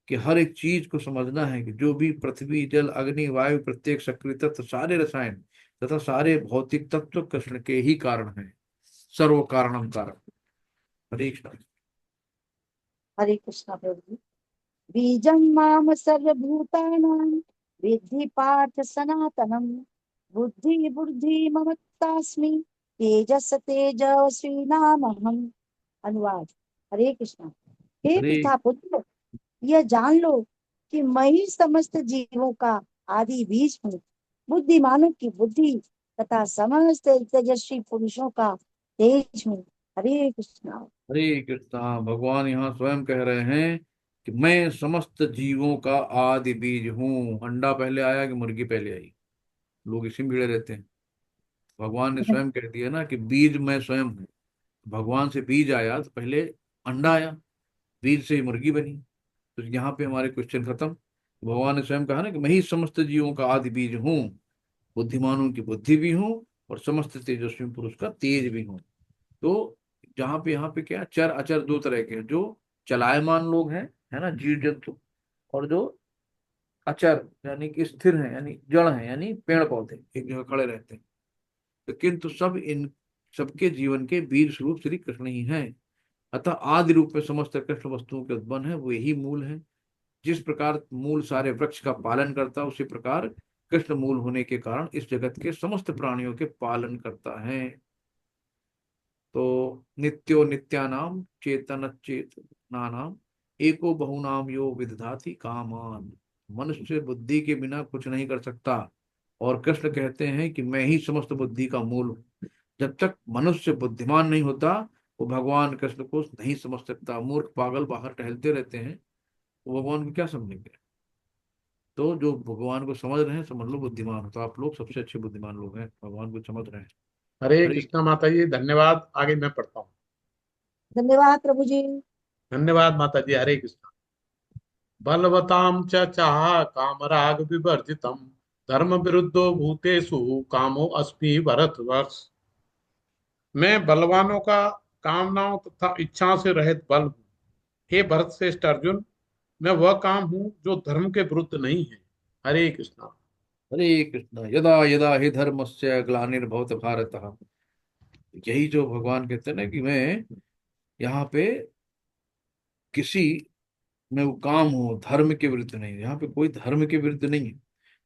कि हर एक चीज को समझना है कि जो भी पृथ्वी जल अग्नि वायु प्रत्येक सक्रिय तत्व सारे रसायन तथा सारे भौतिक तत्व कृष्ण के ही कारण हैं। सर्व कारणम कारण। हरे कृष्ण। हरे कृष्णा प्रभु जी। बीजं माम सर्वभूतानां विद्धि पार्थ सनातनम, बुद्धि बुद्धि ममत्तास्मि, तेजस तेजस्वी नामहम। अनुवाद। हरे कृष्णा। हे हरे पिता पुत्र, यह जान लो कि मैं ही समस्त जीवों का आदि बीज हूँ, बुद्धिमानों की बुद्धि तथा समस्त तेजस्वी पुरुषों का तेज हूँ। हरे कृष्णा। हरे कृष्णा। भगवान यहाँ स्वयं कह रहे हैं कि मैं समस्त जीवों का आदि बीज हूँ। अंडा पहले आया कि मुर्गी पहले आई, लोग इसी में भिड़े रहते हैं। भगवान ने स्वयं कह दिया ना कि बीज मैं स्वयं हूँ। भगवान से बीज आया तो पहले अंडा आया, बीज से ही मुर्गी बनी। तो यहाँ पे हमारे क्वेश्चन खत्म। भगवान ने स्वयं कहा ना कि मैं ही समस्त जीवों का आदि बीज हूँ, बुद्धिमानों की बुद्धि भी हूँ, और समस्त तेजस्वी पुरुष का तेज भी हूँ। तो जहाँ पे यहाँ पे क्या है, चर अचर दो तरह के हैं। जो चलायमान लोग हैं, है ना, जीव जंतु, और जो अचर यानी कि स्थिर हैं, यानी जड़ हैं, यानी पेड़ पौधे एक जगह खड़े रहते हैं। तो किंतु सब इन सबके जीवन के बीज स्वरूप श्री कृष्ण ही हैं। अतः आदि रूप में समस्त कृष्ण वस्तुओं के उत्पन्न है, वो यही मूल है। जिस प्रकार मूल सारे वृक्ष का पालन करता है, उसी प्रकार कृष्ण मूल होने के कारण इस जगत के समस्त प्राणियों के पालन करता है। तो नित्यो नित्यानाम चेतन चेतनानाम एको बहुनाम यो विदधाति कामान। मनुष्य बुद्धि के बिना कुछ नहीं कर सकता, और कृष्ण कहते हैं कि मैं ही समस्त बुद्धि का मूल हूँ। जब तक मनुष्य बुद्धिमान नहीं होता, वो भगवान कृष्ण को नहीं समझ सकता। मूर्ख पागल बाहर टहलते रहते हैं, वो भगवान को क्या समझेंगे। तो जो भगवान को समझ रहे हैं, समझ लो बुद्धिमान हो। तो आप लोग सबसे अच्छे बुद्धिमान लोग हैं, भगवान को समझ रहे हैं। हरे हरे कृष्णा माता जी, धन्यवाद। आगे मैं पढ़ता हूँ। धन्यवाद प्रभु जी। धन्यवाद माता जी। हरे कृष्णा। बलवतां च चाह कामराग विवर्जितम धर्म विरुद्धो भूतेषु कामो अस्मि भरतवर्ष। मैं बलवानों का कामनाओं तथा इच्छाओं से रहित बल हूँ। हे भरत श्रेष्ठ अर्जुन, मैं वह काम हूँ जो धर्म के विरुद्ध नहीं है। हरे कृष्णा। हरे कृष्ण। यदा यदा हि धर्मस्य ग्लानिर्भवत भारत। यही जो भगवान कहते हैं ना कि मैं यहाँ पे किसी में वो काम हूँ, धर्म के विरुद्ध नहीं। यहाँ पे कोई धर्म के विरुद्ध नहीं है।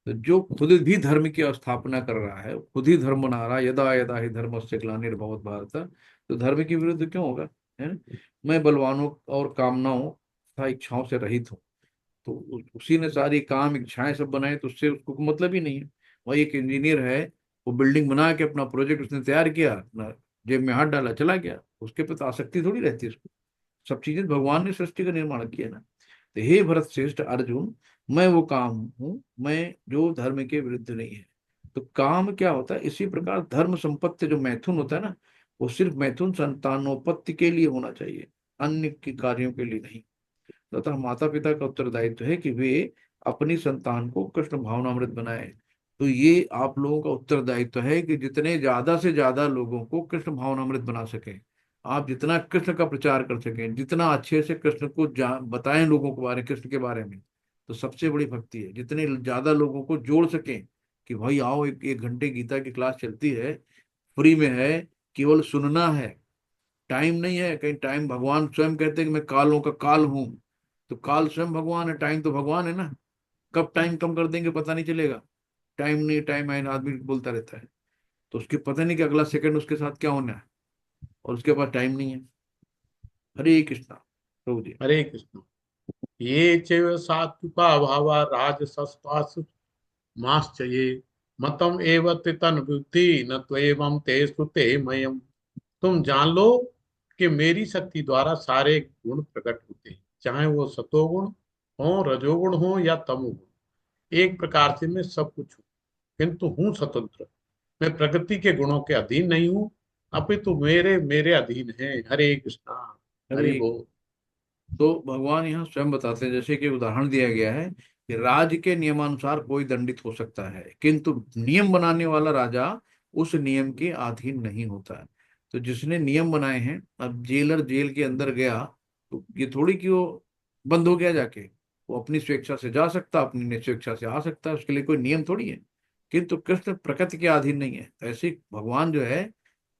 तो जो खुद भी धर्म की स्थापना कर रहा है, खुद ही धर्म बना रहा है, यदा यदा ही धर्मस्य ग्लानिर्भवत भारत, तो धर्म के विरुद्ध क्यों होगा, है ना। मैं बलवानों और कामनाओं तथा इच्छाओं से रहित हूँ। तो उसी ने सारी काम इच्छाएं सब बनाए, तो उससे उसको कोई मतलब ही नहीं है। वही एक इंजीनियर है, वो बिल्डिंग बना के अपना प्रोजेक्ट उसने तैयार किया, अपना जेब में हाथ डाला, चला गया। उसके प्रति आसक्ति थोड़ी रहती है उसको। सब चीजें भगवान ने सृष्टि का निर्माण किया ना। तो हे भरत श्रेष्ठ अर्जुन, मैं वो काम हूँ मैं जो धर्म के विरुद्ध नहीं है। तो काम क्या होता है, इसी प्रकार धर्म संपत्ति जो मैथुन होता है ना, वो सिर्फ मैथुन संतानोपत्ति के लिए होना चाहिए, अन्य के कार्यों के लिए नहीं। तथा माता पिता का उत्तरदायित्व है कि वे अपनी संतान को कृष्ण भावनामृत बनाए। तो ये आप लोगों का उत्तरदायित्व है कि जितने ज्यादा से ज्यादा लोगों को कृष्ण भावनामृत बना सकें। आप जितना कृष्ण का प्रचार कर सकें, जितना अच्छे से कृष्ण को बताएं लोगों के बारे, कृष्ण के बारे में, तो सबसे बड़ी भक्ति है। जितने ज्यादा लोगों को जोड़ सकें कि भाई आओ, एक घंटे गीता की क्लास चलती है, फ्री में है, केवल सुनना है, टाइम नहीं है कहीं। टाइम भगवान स्वयं कहते हैं कि मैं कालों का काल हूं। तो काल स्वयं भगवान है, टाइम तो भगवान है ना। कब टाइम कम कर देंगे पता नहीं चलेगा। टाइम नहीं, टाइम है आदमी बोलता रहता है, तो उसके पता नहीं कि अगला सेकंड उसके साथ क्या होना है, और उसके पास टाइम नहीं है। हरे कृष्णा प्रभु जी। हरे कृष्णा। ये चैव सात्विका भावा राजसस्तास माश्च ये मतम एव तन बुद्धि न त्वेवं ते श्रुते मयम। तुम जान लो कि मेरी शक्ति द्वारा सारे गुण प्रकट होते हैं, चाहे वो सतोगुण हो, रजोगुण हो या तमोगुण। एक प्रकार से मैं सब कुछ हूँ, किंतु हूँ स्वतंत्र। मैं प्रकृति के गुणों के अधीन नहीं हूँ, अपितु मेरे मेरे अधीन है। हरे कृष्णा। हरि हरे। बोल। तो भगवान यहाँ स्वयं बताते हैं, जैसे कि उदाहरण दिया गया है कि राज के नियमानुसार कोई दंडित हो सकता है, किंतु नियम बनाने वाला राजा उस नियम के अधीन नहीं होता है। तो जिसने नियम बनाए हैं, अब जेलर जेल के अंदर गया, तो ये थोड़ी कि वो बंद हो गया जाके। वो अपनी स्वेच्छा से जा सकता, अपनी स्वेच्छा से आ सकता है, उसके लिए कोई नियम थोड़ी है। किंतु कृष्ण प्रकृति के अधीन नहीं है। ऐसे ही भगवान जो है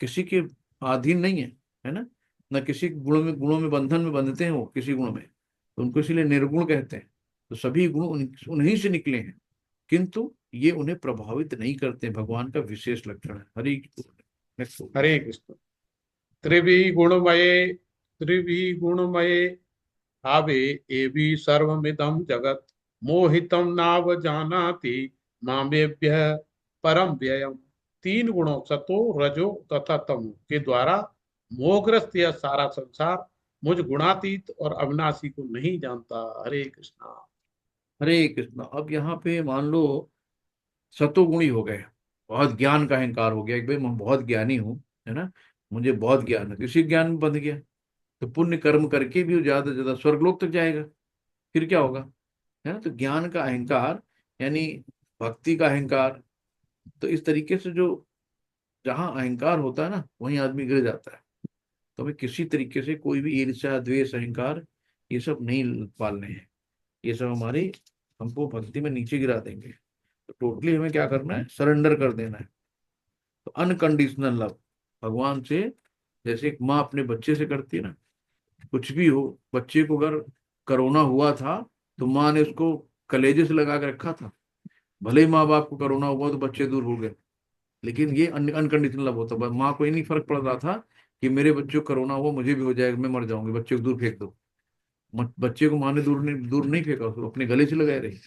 किसी के अधीन नहीं है ना। न किसी गुणों में बंधन में बंधते हैं वो किसी गुण में, तो उनको इसीलिए निर्गुण कहते हैं। तो सभी गुण उन्हीं से निकले हैं, किंतु ये उन्हें प्रभावित नहीं करते। भगवान का विशेष लक्षण है। हरि। नेक्स्ट। हरे कृष्ण। त्रिभिः गुणमये भावे एवि सर्वमिदं जगत् मोहितं नाव जानाति मामेभ्यः परम व्ययम्। तीन गुणों सतो रजो तथा तमो के द्वारा मोहग्रस्त यह सारा संसार मुझ गुणातीत और अविनाशी को नहीं जानता। हरे कृष्णा। हरे कृष्ण। अब यहाँ पे मान लो सतोगुणी हो गए, बहुत ज्ञान का अहंकार हो गया कि भाई मैं बहुत ज्ञानी हूँ, है ना, मुझे बहुत ज्ञान है, किसी ज्ञान में बंध गया। तो पुण्य कर्म करके भी वो ज्यादा से ज्यादा स्वर्गलोक तक जाएगा, फिर क्या होगा, है ना। तो ज्ञान का अहंकार यानी भक्ति का अहंकार। तो इस तरीके से जो जहाँ अहंकार होता है ना, वहीं आदमी गिर जाता है। तो हमें किसी तरीके से कोई भी ईर्ष्या द्वेष अहंकार ये सब नहीं पालने हैं। ये सब हमारी हमको भक्ति में नीचे गिरा देंगे। तो टोटली हमें क्या करना है, सरेंडर कर देना है। तो अनकंडीशनल लव भगवान से, जैसे एक माँ अपने बच्चे से करती है ना। कुछ भी हो, बच्चे को अगर कोरोना हुआ था तो माँ ने उसको कलेजे से लगा के रखा था। भले ही माँ बाप को कोरोना हुआ तो बच्चे दूर हो गए, लेकिन ये अनकंडीशनल लव होता है। माँ को ये नहीं फर्क पड़ रहा था कि मेरे बच्चे को कोरोना हुआ, मुझे भी हो जाएगा, मैं मर जाऊंगी, बच्चे को दूर फेंक दो। बच्चे को माँ ने दूर नहीं फेंका, उसको अपने गले से लगाए रही।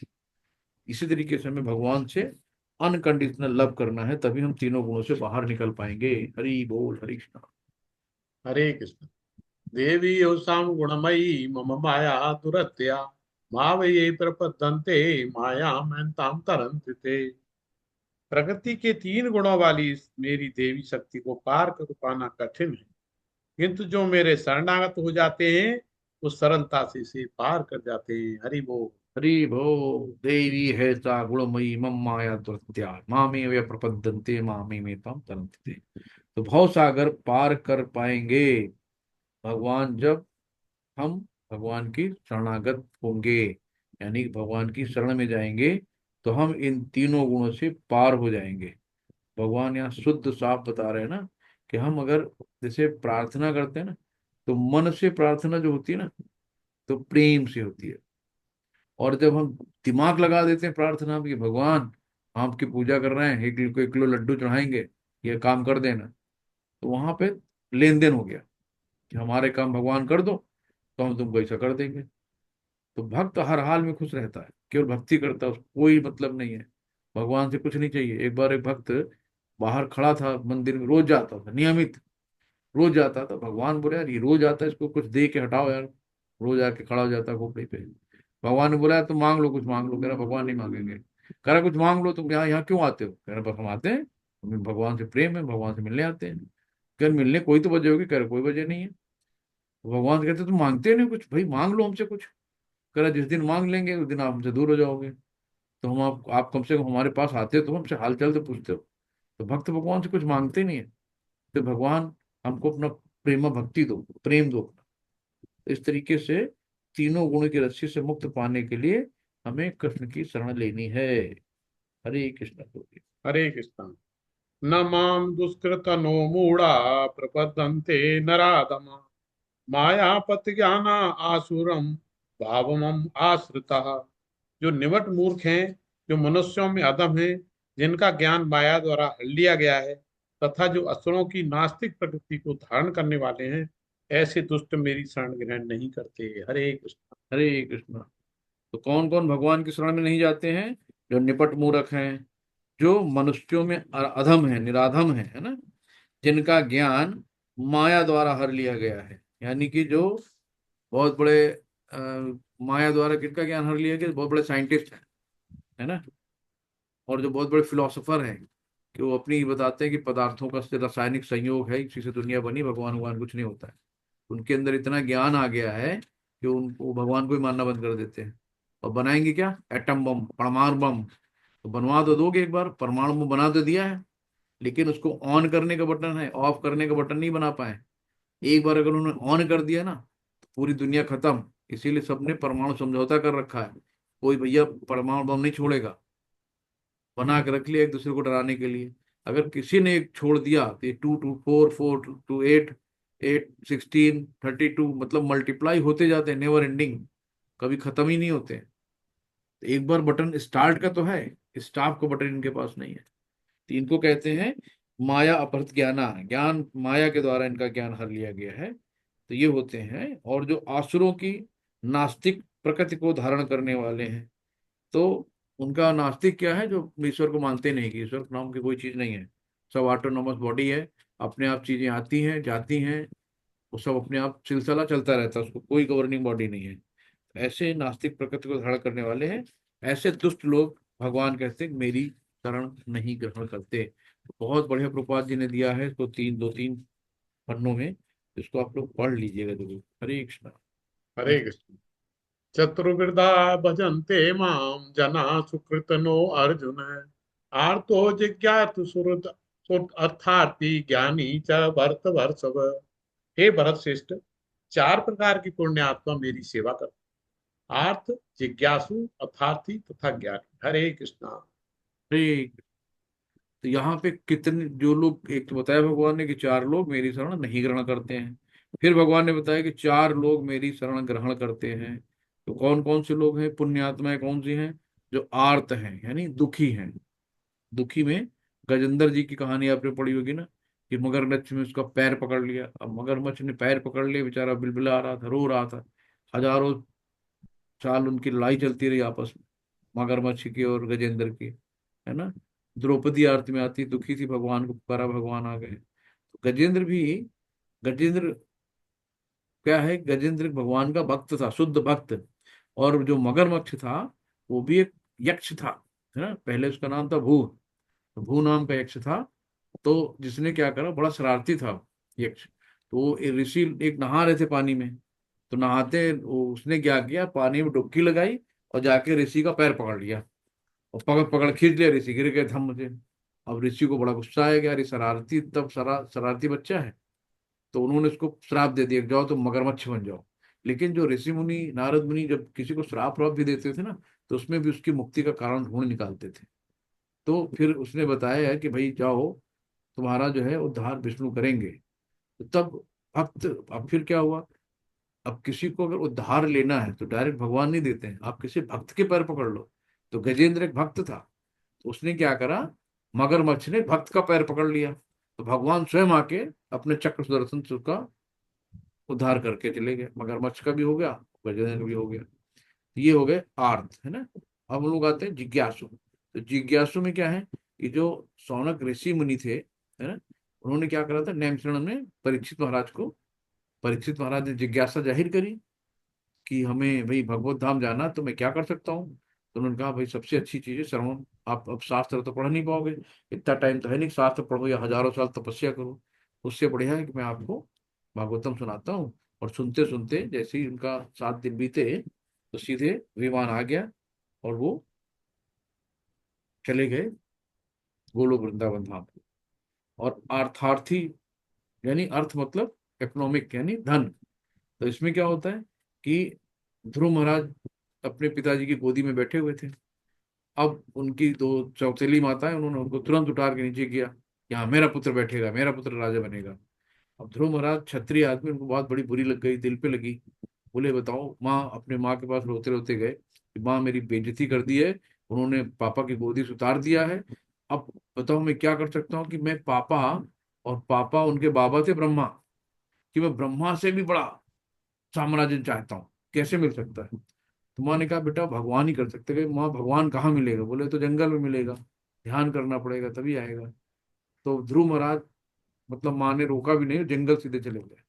इसी तरीके से हमें भगवान से अनकंडीशनल लव करना है, तभी हम तीनों गुणों से बाहर निकल पाएंगे। हरि बोल, हरि कृष्ण। हरे कृष्ण। देवी योषाम गुणमयी मम माया दुरत्या मावये प्रपद्यन्ते माया मैंताम तरन्ति ते। प्रकृति के 3 गुणों वाली इस मेरी देवी शक्ति को पार कर पाना कठिन है, किंतु जो मेरे शरणागत हो जाते हैं वो सरलता से इसे पार कर जाते हैं। हरि बोल। हरि बोल। देवी है सा गुणमयी मम माया दुरत्या मामे वे प्रपद्यन्ते मामे में तम तरन्ति ते। तो भव सागर पार कर पाएंगे भगवान जब हम भगवान की शरणागत होंगे, यानी कि भगवान की शरण में जाएंगे, तो हम इन तीनों गुणों से पार हो जाएंगे। भगवान यहाँ शुद्ध साफ बता रहे हैं ना कि हम अगर जैसे प्रार्थना करते हैं ना, तो मन से प्रार्थना जो होती है ना, तो प्रेम से होती है। और जब हम दिमाग लगा देते हैं प्रार्थना में कि भगवान हम आपकी पूजा कर रहे हैं, 1 किलो लड्डू चढ़ाएंगे, ये काम कर देना, तो वहां पे लेन देन हो गया कि हमारे काम भगवान कर दो तो हम तुमको ऐसा कर देंगे। तो भक्त हर हाल में खुश रहता है, केवल भक्ति करता है, उसको कोई मतलब नहीं है, भगवान से कुछ नहीं चाहिए। एक बार एक भक्त बाहर खड़ा था मंदिर में, रोज जाता था, नियमित रोज जाता था। भगवान बोले यार ये रोज आता है, इसको कुछ दे के हटाओ यार, रोज आके खड़ा हो जाता है खोपड़ी पे। भगवान ने बोला तुम मांग लो, कुछ मांग लो। कह रहा भगवान नहीं मांगेंगे। कह रहा कुछ मांग लो, तुम यहाँ यहाँ क्यों आते हो? कह रहा बस हम आते हैं, हमें भगवान से प्रेम है, भगवान से मिलने आते हैं। कह रहे, मिलने कोई तो वजह होगी? कह रहे कोई वजह नहीं है। तो भगवान से कहते तुम मांगते नहीं कुछ, भाई मांग लो हमसे कुछ। कह रहा जिस दिन मांग लेंगे उस दिन आप हमसे दूर हो जाओगे। तो हम आप कम से कम हमारे पास आते हो तो हमसे हाल चाल तो पूछते हो। तो भक्त भगवान से कुछ मांगते नहीं है। तो भगवान हमको अपना प्रेम भक्ति दो, प्रेम दो अपना। इस तरीके से तीनों गुणों की रस्सी से मुक्त पाने के लिए हमें कृष्ण की शरण लेनी है। हरे कृष्ण। हरे कृष्ण। न माम दुष्कृतनो मूढ़ा प्रपद्यन्ते नराधमा मायापति ज्ञाना आसुरम भावमम आश्रिता। जो निवट मूर्ख हैं, जो मनुष्यों में अधम हैं, जिनका ज्ञान माया द्वारा हर लिया गया है, तथा जो असुरों की नास्तिक प्रकृति को धारण करने वाले हैं, ऐसे दुष्ट मेरी शरण ग्रहण नहीं करते। हरे कृष्ण। हरे कृष्ण। तो कौन कौन भगवान की शरण में नहीं जाते हैं? जो निपट मूर्ख हैं, जो मनुष्यों में अधम है, निराधम है ना, जिनका ज्ञान माया द्वारा हर लिया गया है। यानी कि जो बहुत बड़े अ, माया द्वारा किनका ज्ञान हर लिया गया? बहुत बड़े साइंटिस्ट हैं, है ना, और जो बहुत बड़े फिलोसोफर हैं, कि वो अपनी बताते हैं कि पदार्थों का रासायनिक संयोग है, इसी से दुनिया बनी, भगवान भगवान कुछ नहीं होता है। उनके अंदर इतना ज्ञान आ गया है कि उनको भगवान को ही मानना बंद कर देते हैं। और बनाएंगे क्या? एटम बम, परमाणु बम। तो बनवा तो दोगे, एक बार परमाणु बम बना तो दिया है, लेकिन उसको ऑन करने का बटन है, ऑफ करने का बटन नहीं बना पाए। एक बार अगर उन्होंने ऑन कर दिया ना, तो पूरी दुनिया खत्म। इसीलिए सबने परमाणु समझौता कर रखा है, कोई भैया परमाणु बम नहीं छोड़ेगा। बना के रख लिया एक दूसरे को डराने के लिए। अगर किसी ने एक छोड़ दिया तो ये 2 to 4, 4 to 8, 8, 16, 32, मतलब मल्टीप्लाई होते जाते हैं, नेवर एंडिंग, कभी खत्म ही नहीं होते। तो एक बार बटन स्टार्ट का तो है, स्टॉप का बटन इनके पास नहीं है। तो इनको कहते हैं माया अपहृत ज्ञाना, ज्ञान माया के द्वारा इनका ज्ञान हर लिया गया है। तो ये होते हैं। और जो आसुरों की नास्तिक प्रकृति को धारण करने वाले हैं, तो उनका नास्तिक क्या है? जो ईश्वर को मानते नहीं कि ईश्वर नाम की कोई चीज नहीं है, सब ऑटोनोमस बॉडी है, अपने आप चीजें आती हैं जाती हैं, वो सब अपने आप सिलसिला चलता रहता है, उसको कोई गवर्निंग बॉडी नहीं है। ऐसे नास्तिक प्रकृति को धारण करने वाले हैं, ऐसे दुष्ट लोग भगवान कहते हैं मेरी शरण नहीं ग्रहण करते। बहुत बढ़िया प्रभुपाद जी ने दिया है इसको, 2-3 पन्नों में। इसको आप लोग पढ़ लीजिएगा जरूर। हरे कृष्णा। हरे कृष्ण। चतुर्विधा भजन्ते माम जना सुकृतनो अर्जुन आर्तो जिज्ञासु अर्थार्थी ज्ञानी च भरत वर्षभ। हे भरत श्रेष्ठ, 4 प्रकार की पुण्य आत्मा मेरी सेवा कर, आर्थ, जिज्ञासु, अर्थार्थी तथा ज्ञानी। हरे कृष्णा। हरे। तो यहाँ पे कितने जो लोग, एक तो बताया भगवान ने कि 4 लोग मेरी शरण नहीं ग्रहण करते हैं, फिर भगवान ने बताया कि 4 लोग मेरी शरण ग्रहण करते हैं। तो कौन कौन से लोग हैं पुण्यात्माएं, कौन सी हैं? जो आर्त हैं यानी दुखी हैं। दुखी में गजेंद्र जी की कहानी आपने पढ़ी होगी ना, कि मगरमच्छ में उसका पैर पकड़ लिया। अब मगरमच्छ ने पैर पकड़ लिया, बेचारा बिलबिला रहा था, रो रहा था। हजारों साल उनकी लड़ाई चलती रही आपस में, मगरमच्छ की और गजेंद्र की, है ना। द्रौपदी आरती में आती, दुखी थी, भगवान को पुकारा, भगवान आ गए। तो गजेंद्र क्या है, गजेंद्र भगवान का भक्त था, शुद्ध भक्त। और जो मगरमच्छ था वो भी एक यक्ष था, है ना। पहले उसका नाम था भू, तो भू नाम का यक्ष था। तो जिसने क्या करा, बड़ा शरारती था यक्ष। तो वो एक ऋषि एक नहा रहे थे पानी में, तो नहाते उसने क्या किया, पानी में डुबकी लगाई और जाके ऋषि का पैर पकड़ लिया, और पकड़ पकड़ खींच लिया, ऋषि गिर गए थम मुझे। अब ऋषि को बड़ा गुस्सा आया, यार ये शरारती, तब शरारती बच्चा है। तो उन्होंने उसको श्राप दे दिया, जाओ तुम मगरमच्छ बन जाओ। लेकिन जो ऋषि मुनि, नारद मुनि जब किसी को श्राप व्राप भी देते थे ना, तो उसमें भी उसकी मुक्ति का कारण ढूंढ निकालते थे। तो फिर उसने बताया है कि भाई जाओ, तुम्हारा जो है उद्धार विष्णु करेंगे। तो तब भक्त, अब फिर क्या हुआ, अब किसी को अगर उद्धार लेना है तो डायरेक्ट भगवान नहीं देते हैं, आप किसी भक्त के पैर पकड़ लो। तो गजेंद्र एक भक्त था, तो उसने क्या करा, मगरमच्छ ने भक्त का पैर पकड़ लिया, तो भगवान स्वयं आके अपने चक्र सुदर्शन से उसका उद्धार करके चले गए। मगरमच्छ का भी हो गया, गजेंद्र का भी हो गया। ये हो गए आर्थ, है ना। अब हम लोग आते हैं जिज्ञासु। तो जिज्ञासु में क्या है, कि जो सौनक ऋषि मुनि थे, है ना, उन्होंने क्या करा था, नेमचरण में परीक्षित महाराज को, परीक्षित महाराज ने जिज्ञासा जाहिर करी कि हमें भाई भगवत धाम जाना, तो मैं क्या कर सकता हूँ। तो उन्होंने कहा भाई सबसे अच्छी चीज है श्रवण। आप अब शास्त्र तो पढ़ नहीं पाओगे, इतना टाइम तो है नहीं, शास्त्र पढ़ो या हजारों साल तपस्या करो। उससे बढ़िया है कि मैं आपको भागवतम सुनाता हूँ। और सुनते सुनते जैसे ही उनका 7 दिन बीते, तो सीधे विमान आ गया और वो चले गए गोलोक वृंदावन धाम। और अर्थार्थी यानी अर्थ मतलब इकोनॉमिक यानी धन। तो इसमें क्या होता है कि ध्रुव महाराज अपने पिताजी की गोदी में बैठे हुए थे। अब उनकी दो सौतेली माताएं, उन्होंने उनको तुरंत उतार के नीचे किया, यहाँ मेरा पुत्र बैठेगा, मेरा पुत्र राजा बनेगा। अब ध्रुव महाराज क्षत्रिय आदमी, उनको बहुत बड़ी बुरी लग गई, दिल पे लगी। बोले बताओ, माँ अपने माँ के पास रोते रोते गए कि माँ मेरी बेइज्जती कर दी है, उन्होंने पापा की गोदी से उतार दिया है। अब बताओ मैं क्या कर सकता हूँ, कि मैं पापा, और पापा उनके बाबा थे ब्रह्मा, कि मैं ब्रह्मा से भी बड़ा साम्राज्य चाहता हूँ, कैसे मिल सकता है। तो माँ ने कहा बेटा भगवान ही कर सकते हैं। माँ भगवान कहाँ मिलेगा, बोले तो जंगल में मिलेगा, ध्यान करना पड़ेगा तभी आएगा। तो ध्रुव महाराज, मतलब माँ ने रोका भी नहीं, जंगल सीधे चले गए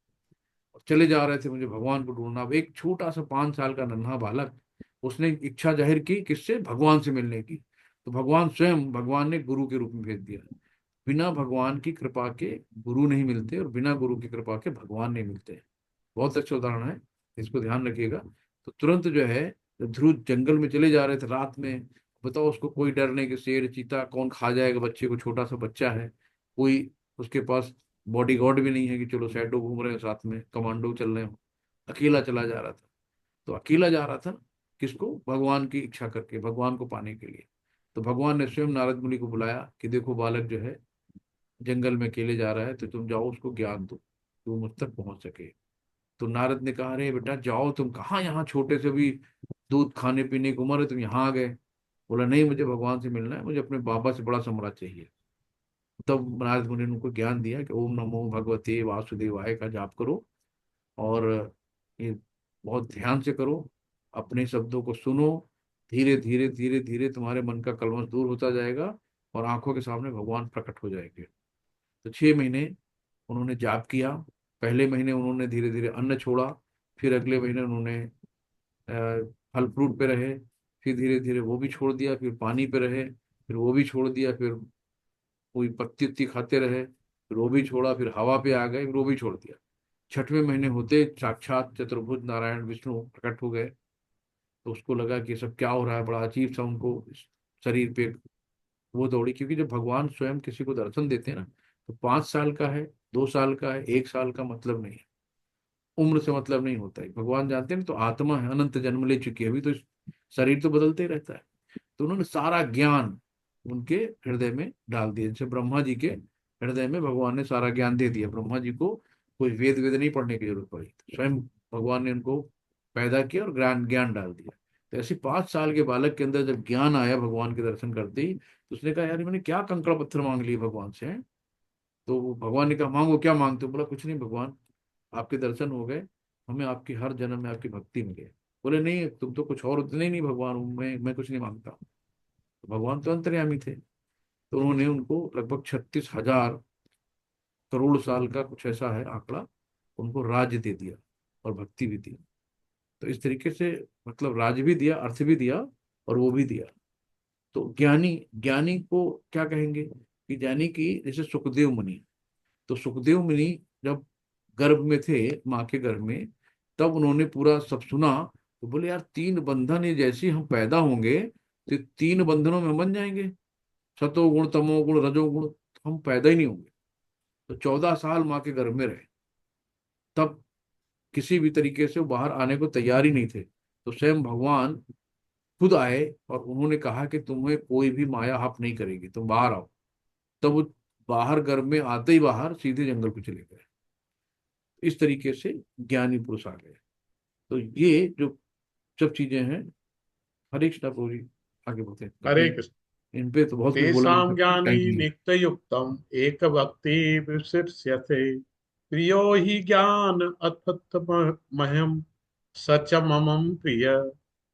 और चले जा रहे थे मुझे भगवान को ढूंढना। अब एक छोटा सा 5 साल का नन्हा बालक, उसने इच्छा जाहिर की किससे, भगवान से मिलने की। तो भगवान स्वयं, भगवान ने गुरु के रूप में भेज दिया। बिना भगवान की कृपा के गुरु नहीं मिलते, और बिना गुरु की कृपा के भगवान नहीं मिलते। बहुत अच्छा उदाहरण है, इसको ध्यान रखिएगा। तो तुरंत जो है, जब ध्रुव जंगल में चले जा रहे थे रात में, बताओ उसको कोई डर नहीं कि शेर चीता कौन खा जाएगा बच्चे को, छोटा सा बच्चा है, कोई उसके पास बॉडी गार्ड भी नहीं है कि चलो शैडो घूम रहे हैं साथ में, कमांडो चल रहे हो। अकेला चला जा रहा था। तो अकेला जा रहा था किसको, भगवान की इच्छा करके, भगवान को पाने के लिए। तो भगवान ने स्वयं नारद मुनि को बुलाया कि देखो बालक जो है जंगल में अकेले जा रहा है, तो तुम जाओ उसको ज्ञान दो, तो वो मुझ तक पहुंच सके। तो नारद ने कहा अरे बेटा जाओ, तुम कहाँ, यहाँ छोटे से भी दूध खाने पीने की उम्र है, तुम यहाँ आ गए। बोला नहीं, मुझे भगवान से मिलना है, मुझे अपने बाबा से बड़ा सम्राट चाहिए। तब नारद मुनि ने उनको ज्ञान दिया कि ओम नमो भगवते वासुदेवाय का जाप करो, और ये बहुत ध्यान से करो, अपने शब्दों को सुनो। धीरे धीरे धीरे धीरे तुम्हारे मन का कलमश दूर होता जाएगा, और आंखों के सामने भगवान प्रकट हो जाएंगे। तो 6 महीने उन्होंने जाप किया। पहले महीने उन्होंने धीरे धीरे अन्न छोड़ा, फिर अगले महीने उन्होंने फल फ्रूट पे रहे, फिर धीरे धीरे वो भी छोड़ दिया, फिर पानी पे रहे, फिर वो भी छोड़ दिया, फिर कोई पत्ती उत्ती खाते रहे, फिर वो भी छोड़ा, फिर हवा पे आ गए, फिर वो भी छोड़ दिया। 6वें महीने होते साक्षात चतुर्भुज नारायण विष्णु प्रकट हो गए। तो उसको लगा कि ये सब क्या हो रहा है, बड़ा अजीब सा उनको इस शरीर पे। वो दौड़ी, क्योंकि जब भगवान स्वयं किसी को दर्शन देते हैं ना, तो 5 साल का है, 2 साल का है, 1 साल का मतलब नहीं है, उम्र से मतलब नहीं होता है। भगवान जानते हैं ना, तो आत्मा है, अनंत जन्म ले चुकी है, अभी तो शरीर तो बदलते ही रहता है। तो उन्होंने सारा ज्ञान उनके हृदय में डाल दिया, जैसे ब्रह्मा जी के हृदय में भगवान ने सारा ज्ञान दे दिया। ब्रह्मा जी को कोई वेद वेद नहीं पढ़ने की जरूरत पड़ी, स्वयं भगवान ने उनको पैदा किया और ज्ञान ज्ञान डाल दिया। तो ऐसे 5 साल के बालक के अंदर जब ज्ञान आया भगवान के दर्शन करते ही, तो उसने कहा यार मैंने क्या कंकड़ पत्थर मांग लिए भगवान से हैं? तो वो भगवान ने कहा मांगो, क्या मांगते हो? बोला कुछ नहीं भगवान, आपके दर्शन हो गए, हमें आपकी हर जन्म में आपकी भक्ति मिले। बोले नहीं तुम तो कुछ और, उतने नहीं भगवान, मैं कुछ नहीं मांगता। तो भगवान तो अंतर्यामी थे, तो उन्होंने उनको लगभग 36,000 करोड़ साल का कुछ ऐसा है आंकड़ा, उनको राज्य दे दिया और भक्ति भी दी। तो इस तरीके से मतलब राज भी दिया, अर्थ भी दिया, और वो भी दिया। तो ज्ञानी, ज्ञानी को क्या कहेंगे कि ज्ञानी की जैसे सुखदेव मुनि, तो सुखदेव मुनि जब गर्भ में थे, माँ के गर्भ में, तब उन्होंने पूरा सब सुना। तो बोले यार 3 बंधन, ये जैसे हम पैदा होंगे तो 3 बंधनों में हम बन जाएंगे, सतोगुण तमोगुण रजोगुण, तो हम पैदा ही नहीं होंगे। तो 14 साल माँ के गर्भ में रहे, तब किसी भी तरीके से वो बाहर आने को तैयार ही नहीं थे। तो स्वयं भगवान खुद आए और उन्होंने कहा कि तुम्हें कोई भी माया हप नहीं करेगी, तुम बाहर आओ। तब वो बाहर, गर्भ में आते ही बाहर सीधे जंगल को चले गए। इस तरीके से ज्ञानी पुरुष आ गए। तो ये जो सब चीजें हैं, हरे कृष्णा प्रभु जी, आगे बढ़ते हैं हरे क्योंकि कृष्ण। इन पे तो बहुत कुछ बोला जा तेषां सकता है, ज्ञानी टाइम नहीं है। नित्ययुक्तम् एक भक्ति विशिष्यते प्रियो हि ज्ञान अथत मह्यम सच ममम प्रिय।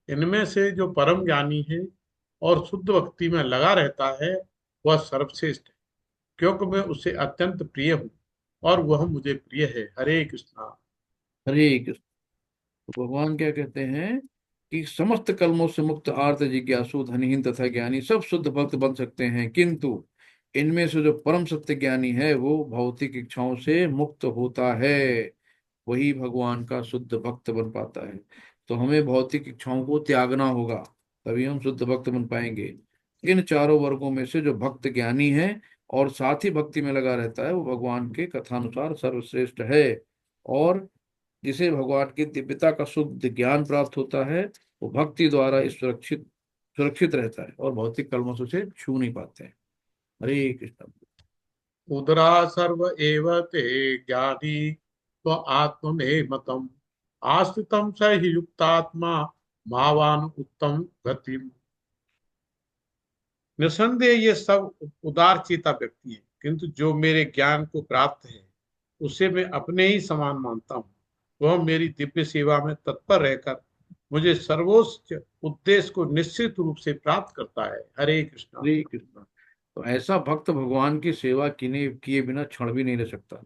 इनमें से जो परम ज्ञानी है और शुद्ध भक्ति में लगा रहता है, वह सर्वश्रेष्ठ है, क्योंकि मैं उससे अत्यंत प्रिय हूँ और वह मुझे प्रिय है। हरे कृष्णा। हरे कृष्ण। तो भगवान क्या कहते हैं कि समस्त कलमों से मुक्त आर्त जिज्ञासु धनहीन तथा ज्ञानी सब शुद्ध भक्त बन सकते हैं, किंतु इनमें से जो परम सत्य ज्ञानी है वो भौतिक इच्छाओं से मुक्त होता है, वही भगवान का शुद्ध भक्त बन पाता है। तो हमें भौतिक इच्छाओं को त्यागना होगा, तभी हम शुद्ध भक्त बन पाएंगे। इन चारों वर्गों में से जो भक्त ज्ञानी है और साथ ही भक्ति में लगा रहता है, वो भगवान के कथानुसार सर्वश्रेष्ठ है। और जिसे भगवान की दिव्यता का शुद्ध ज्ञान प्राप्त होता है, वो भक्ति द्वारा इस सुरक्षित सुरक्षित रहता है और भौतिक कलमशों से छू नहीं पाते हैं। हरे कृष्ण। उदरा सर्व एव ते ज्ञानी स्व आत्मने मतम आस्थितम स हि युक्तात्मा मावान उत्तम गतिम। निसंदेह ये सब उदार चेता व्यक्ति है, किंतु जो मेरे ज्ञान को प्राप्त है उसे मैं अपने ही समान मानता हूँ। वह मेरी दिव्य सेवा में तत्पर रहकर मुझे सर्वोच्च उद्देश्य को निश्चित रूप से प्राप्त करता है। हरे कृष्णा। हरे कृष्ण। तो ऐसा भक्त भगवान की सेवा किए बिना क्षण भी नहीं रह सकता।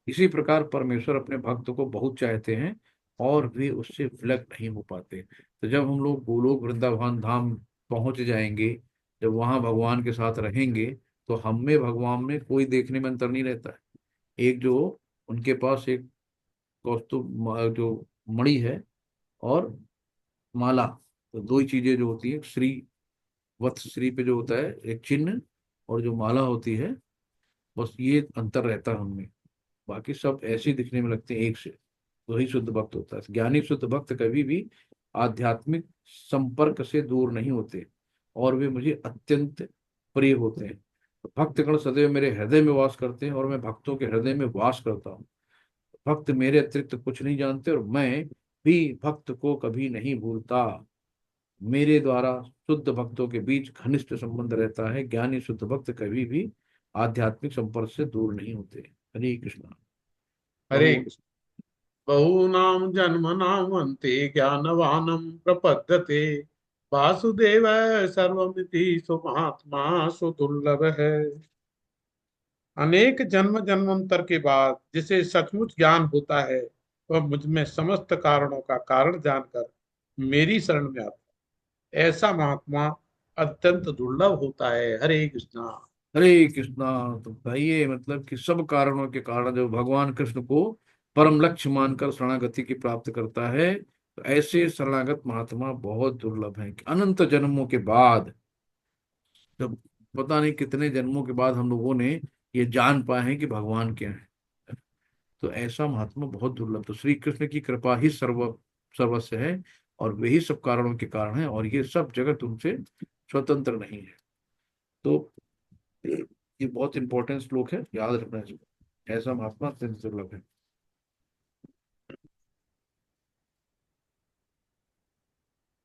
इसी प्रकार परमेश्वर अपने भक्त को बहुत चाहते हैं और वे उससे विलग नहीं हो पाते। तो जब हम लोग गोलोक वृंदावन धाम पहुंच जाएंगे, जब वहां भगवान के साथ रहेंगे, तो हम में भगवान में कोई देखने में अंतर नहीं रहता है। एक जो उनके पास एक कौस्तुभ जो मणि है और माला, तो दो ही चीजें जो होती है, श्री वत्स श्री पे जो होता है एक चिन्ह, और जो माला होती है, बस ये अंतर रहता है उनमें। बाकी सब ऐसे ही दिखने में लगते हैं एक से। तो वही शुद्ध भक्त होता है। ज्ञानी शुद्ध भक्त कभी भी आध्यात्मिक संपर्क से दूर नहीं होते और वे मुझे अत्यंत प्रिय होते हैं। तो भक्तगण सदैव मेरे हृदय में वास करते हैं और मैं भक्तों के हृदय में वास करता हूँ। भक्त मेरे अतिरिक्त कुछ नहीं जानते और मैं भी भक्त को कभी नहीं भूलता। मेरे द्वारा शुद्ध भक्तों के बीच घनिष्ठ संबंध रहता है। ज्ञानी शुद्ध भक्त कभी भी आध्यात्मिक संपर्क से दूर नहीं होते। हरे कृष्णा। हरे बहु कृष्ण। बहूनां जन्मनां अन्ते ज्ञानवानं प्रपद्यते वासुदेव सर्वमिति सुमहात्मा सुदुर्लभ है। अनेक जन्म जन्मांतर के बाद जिसे सचमुच ज्ञान होता है, वह मुझ में समस्त कारणों का कारण जानकर मेरी शरण में आता है। ऐसा महात्मा अत्यंत दुर्लभ होता है। हरे कृष्णा। हरे कृष्णा। तो भाई ये मतलब कि सब कारणों के कारण जो भगवान कृष्ण को परम लक्ष्य मानकर शरणागति की प्राप्त करता है, तो ऐसे शरणागत महात्मा बहुत दुर्लभ हैं कि अनंत जन्मों के बाद, जब पता नहीं कितने जन्मों के बाद हम लोगों ने ये जान पाए हैं कि भगवान क्या है। तो ऐसा महात्मा बहुत दुर्लभ। तो श्री कृष्ण की कृपा ही सर्वस्व है और वही सब कारणों के कारण है, और ये सब जगत उनसे स्वतंत्र नहीं है। तो ये बहुत इंपॉर्टेंट श्लोक है, याद रखना चाहिए। ऐसा महात्मा अत्यंत दुर्लभ है।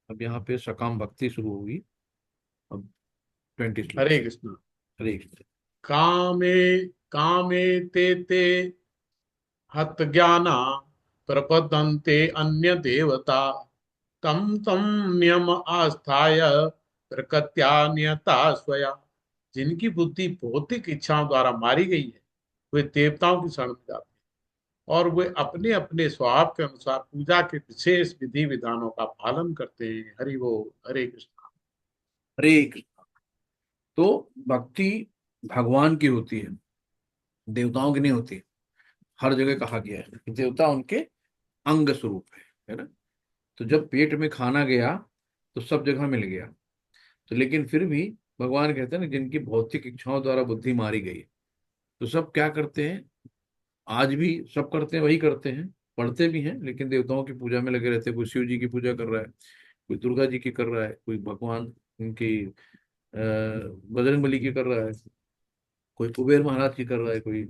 अब यहाँ पे सकाम भक्ति शुरू होगी। अब 20 श्लोक हरे से। कृष्ण। हरे कृष्ण। कामे कामे ते हत ज्ञाना प्रपद्यन्ते अन्य देवता तम तम नियम आस्थाय प्रकृत्यान्यता स्वया। जिनकी बुद्धि भौतिक इच्छाओं द्वारा मारी गई है वे देवताओं की शरण में जाते हैं और वे अपने अपने स्वभाव के अनुसार पूजा के विशेष विधि विधानों का पालन करते हैं। हरि वो। हरे कृष्ण। हरे कृष्ण। तो भक्ति भगवान की होती है, देवताओं की नहीं होती। हर जगह कहा गया है कि देवता उनके अंग स्वरूप है ना। तो जब पेट में खाना गया तो सब जगह मिल गया। तो लेकिन फिर भी भगवान कहते हैं ना, जिनकी भौतिक इच्छाओं द्वारा बुद्धि मारी गई, तो सब क्या करते हैं, आज भी सब करते हैं, वही करते हैं, पढ़ते भी हैं, लेकिन देवताओं की पूजा में लगे रहते हैं। कोई शिव जी की पूजा कर रहा है, कोई दुर्गा जी की कर रहा है, कोई भगवान उनकी बजरंग बली की कर रहा है, कोई कुबेर महाराज की कर रहा है, कोई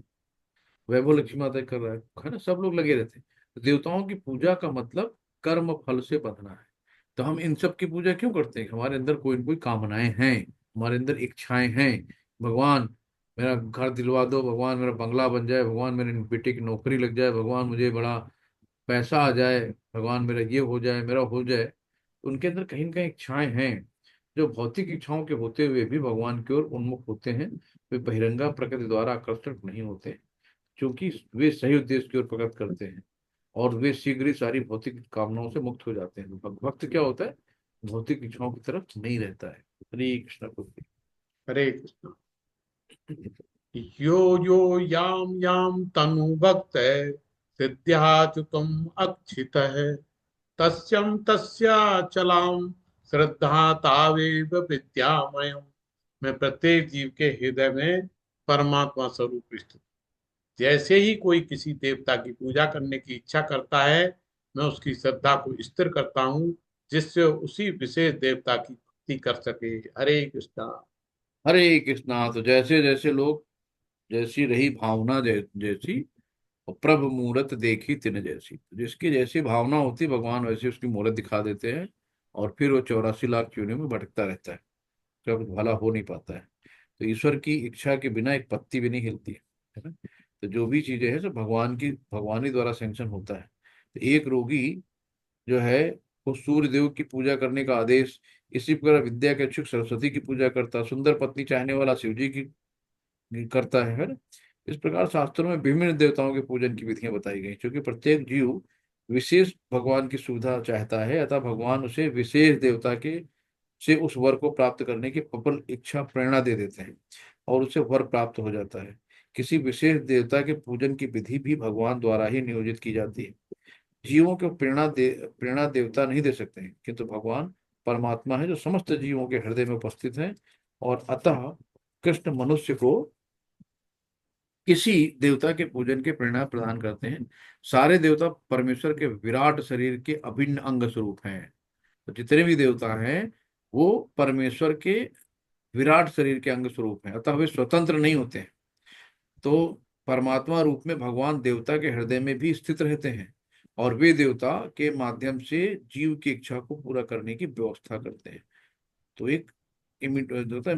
वैभव लक्ष्मी माता की कर रहा है ना। सब लोग लगे रहते हैं। तो देवताओं की पूजा का मतलब कर्म फल से बंधना है। तो हम इन सब की पूजा क्यों करते हैं? हमारे अंदर कोई न कोई कामनाएं हैं, हमारे अंदर इच्छाएं हैं। भगवान मेरा घर दिलवा दो, भगवान मेरा बंगला बन जाए, भगवान मेरे बेटे की नौकरी लग जाए, भगवान मुझे बड़ा पैसा आ जाए, भगवान मेरा ये हो जाए, मेरा हो जाए। उनके अंदर कहीं ना कहीं इच्छाएं हैं, जो भौतिक इच्छाओं के होते हुए भी भगवान की ओर उन्मुख होते हैं। वे बहिरंगा प्रकृति द्वारा आकर्षित नहीं होते, क्योंकि वे सही उद्देश्य की ओर प्रकट करते हैं और वे शीघ्र ही सारी भौतिक कामनाओं से मुक्त हो जाते हैं। भक्त क्या होता है? भौतिक इच्छाओं की तरफ नहीं रहता है। हरे कृष्ण कृष्ण। हरे कृष्ण। यो यो याम याम तनु भक्त सिद्ध्याच्युतम अक्षित है तस्यम तस्याचलाम श्रद्धा तावेव विद्यामयम। मैं प्रत्येक जीव के हृदय में परमात्मा स्वरूप स्थित। जैसे ही कोई किसी देवता की पूजा करने की इच्छा करता है मैं उसकी श्रद्धा को स्थिर करता हूँ जिससे उसी विशेष देवता की भक्ति कर सके। हरे कृष्णा। हरे कृष्णा। तो जैसे जैसे लोग, जैसी रही भावना जैसी, और प्रभु मूरत देखी तिन जैसी। तो जिसकी जैसी भावना होती, भगवान वैसे उसकी मूरत दिखा देते हैं, और फिर वो 84 लाख योनियों में भटकता रहता है, कभी भला हो नहीं पाता है। तो ईश्वर की इच्छा के बिना एक पत्ती भी नहीं हिलती है ना। तो जो भी चीजें हैं सब भगवान की, भगवान ही द्वारा सैंक्शन होता है। तो एक रोगी जो है वो सूर्य देव की पूजा करने का आदेश, इसी प्रकार विद्या के इच्छुक सरस्वती की पूजा करता, सुंदर पत्नी चाहने वाला शिव जी की करता है ना। इस प्रकार शास्त्रों में विभिन्न देवताओं के पूजन की विधियां बताई गई, क्योंकि प्रत्येक जीव विशेष भगवान की सुविधा चाहता है, अतः भगवान उसे विशेष देवता के से उस वर को प्राप्त करने की प्रबल इच्छा प्रेरणा दे देते हैं, और उसे वर प्राप्त हो जाता है। किसी विशेष देवता के पूजन की विधि भी भगवान द्वारा ही नियोजित की जाती है। जीवों को प्रेरणा देवता नहीं दे सकते हैं, किंतु भगवान परमात्मा है जो समस्त जीवों के हृदय में उपस्थित है, और अतः कृष्ण मनुष्य को किसी देवता के पूजन के प्रेरणा प्रदान करते हैं। सारे देवता परमेश्वर के विराट शरीर के अभिन्न अंग स्वरूप हैं। तो जितने भी देवता हैं वो परमेश्वर के विराट शरीर के अंग स्वरूप हैं, अतः वे स्वतंत्र नहीं होते हैं। तो परमात्मा रूप में भगवान देवता के हृदय में भी स्थित रहते हैं, और वे देवता के माध्यम से जीव की इच्छा को पूरा करने की व्यवस्था करते हैं। तो एक देवता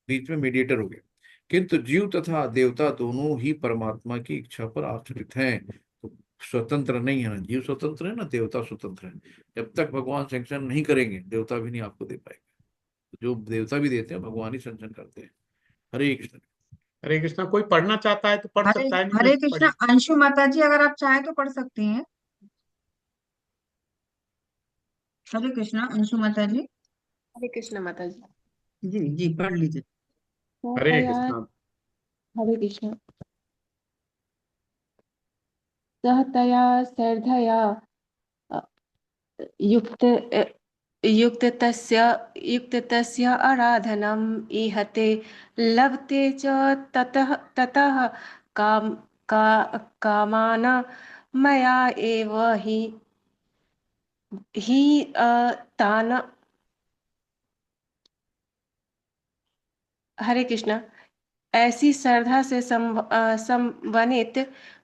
बीच में मीडिएटर हो गए। किंतु जीव तथा देवता दोनों ही परमात्मा की इच्छा पर आश्रित हैं, तो स्वतंत्र नहीं है ना। जीव स्वतंत्र है ना, देवता स्वतंत्र है। जब तक भगवान सैंक्शन नहीं करेंगे, देवता भी नहीं आपको दे पाएंगे। जो देवता भी देते हैं भगवान ही सैंक्शन करते हैं। हरे कृष्ण। हरे कृष्णा। कोई पढ़ना चाहता है तो पढ़ हरे सकता है, नहीं तो हरे कृष्णा। पढ़िए। अंशु माता जी, अगर आप चाहें तो पढ़ सकती हैं। हरे कृष्णा, अंशु माता जी। हरे कृष्ण माता जी। जी जी, पढ़ लीजिए। हरे सहतया। कृष्णा। हरे कृष्ण। सहतया श्रद्धया अ, युक्त युक्ततस्य आराधनम् ईहते लभते च ततः ततः काम का कामान मया एव ही तान। हरे कृष्णा। ऐसी श्रद्धा से संबंधित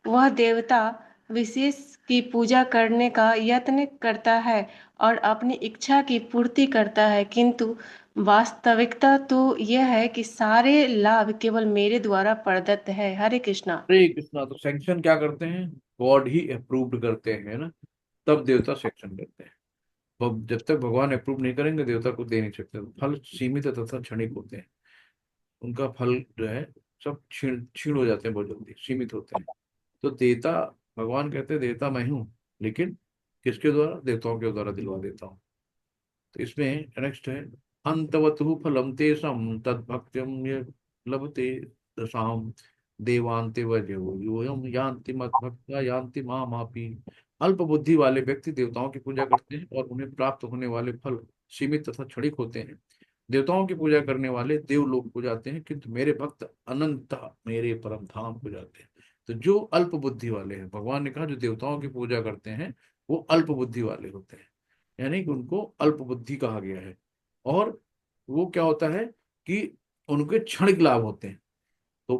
वह देवता विशेष की पूजा करने का यत्न करता है और अपनी इच्छा की पूर्ति करता है, किंतु वास्तविकता तो यह है कि सारे लाभ केवल मेरे द्वारा प्रदत्त है। हरे कृष्णा। हरे कृष्णा। तो सैंक्शन क्या करते हैं? गॉड ही अप्रूव्ड करते हैं ना, तब देवता सैंक्शन करते हैं। जब तक भगवान अप्रूव नहीं करेंगे देवता को दे नहीं सकते। फल सीमित तथा क्षणिक होते हैं, उनका फल जो है सब क्षीण क्षीण हो जाते हैं, बहुत जल्दी सीमित होते हैं। तो देता, भगवान कहते हैं देता मैं हूँ, लेकिन किसके द्वारा? देवताओं के द्वारा दिलवा देता हूँ। तो इसमें नेक्स्ट है, अंतवतु फलम तेषां तद्भक्त्यं ये लभते दशाम देवांते वजो योयम यान्ति मद्भक्ता यान्ति मामापि। अल्प बुद्धि वाले व्यक्ति देवताओं की पूजा करते हैं और उन्हें प्राप्त होने वाले फल सीमित तथा क्षणिक होते हैं। देवताओं की पूजा करने वाले देवलोक को जाते हैं, किंतु मेरे भक्त अनंत मेरे परम धाम को जाते हैं। तो जो अल्प बुद्धि वाले हैं, भगवान ने कहा जो देवताओं की पूजा करते हैं वो अल्प बुद्धि वाले होते हैं, यानी कि उनको अल्प बुद्धि कहा गया है। और वो क्या होता है कि उनके क्षणिक लाभ होते हैं। तो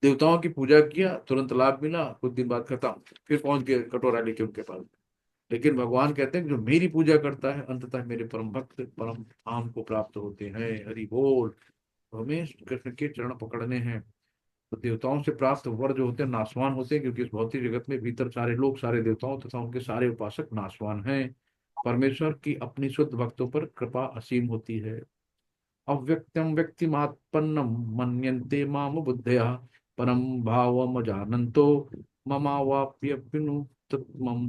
देवताओं की पूजा किया, तुरंत लाभ मिला, कुछ दिन बाद खत्म, फिर पहुंच गए कटोरा लेके उनके पास। लेकिन भगवान कहते हैं कि जो मेरी पूजा करता है अंततः मेरे परम भक्त परम धाम को प्राप्त होते हैं। हरि बोल। तो हमें कृष्ण के चरण पकड़ने हैं। तो देवताओं से प्राप्त वर जो होते हैं नासवान होते हैं, क्योंकि इस भौतिक जगत में भीतर सारे लोग, सारे देवताओं तथा उनके सारे उपासक नासवान हैं। परमेश्वर की अपनी शुद्ध भक्तों पर कृपा असीम होती है। अव्यक्तम व्यक्तिमात्पन्नम मन्यन्ते माम बुद्धया परम भावम जानन्तो ममावाप्यपिनु तत्मम।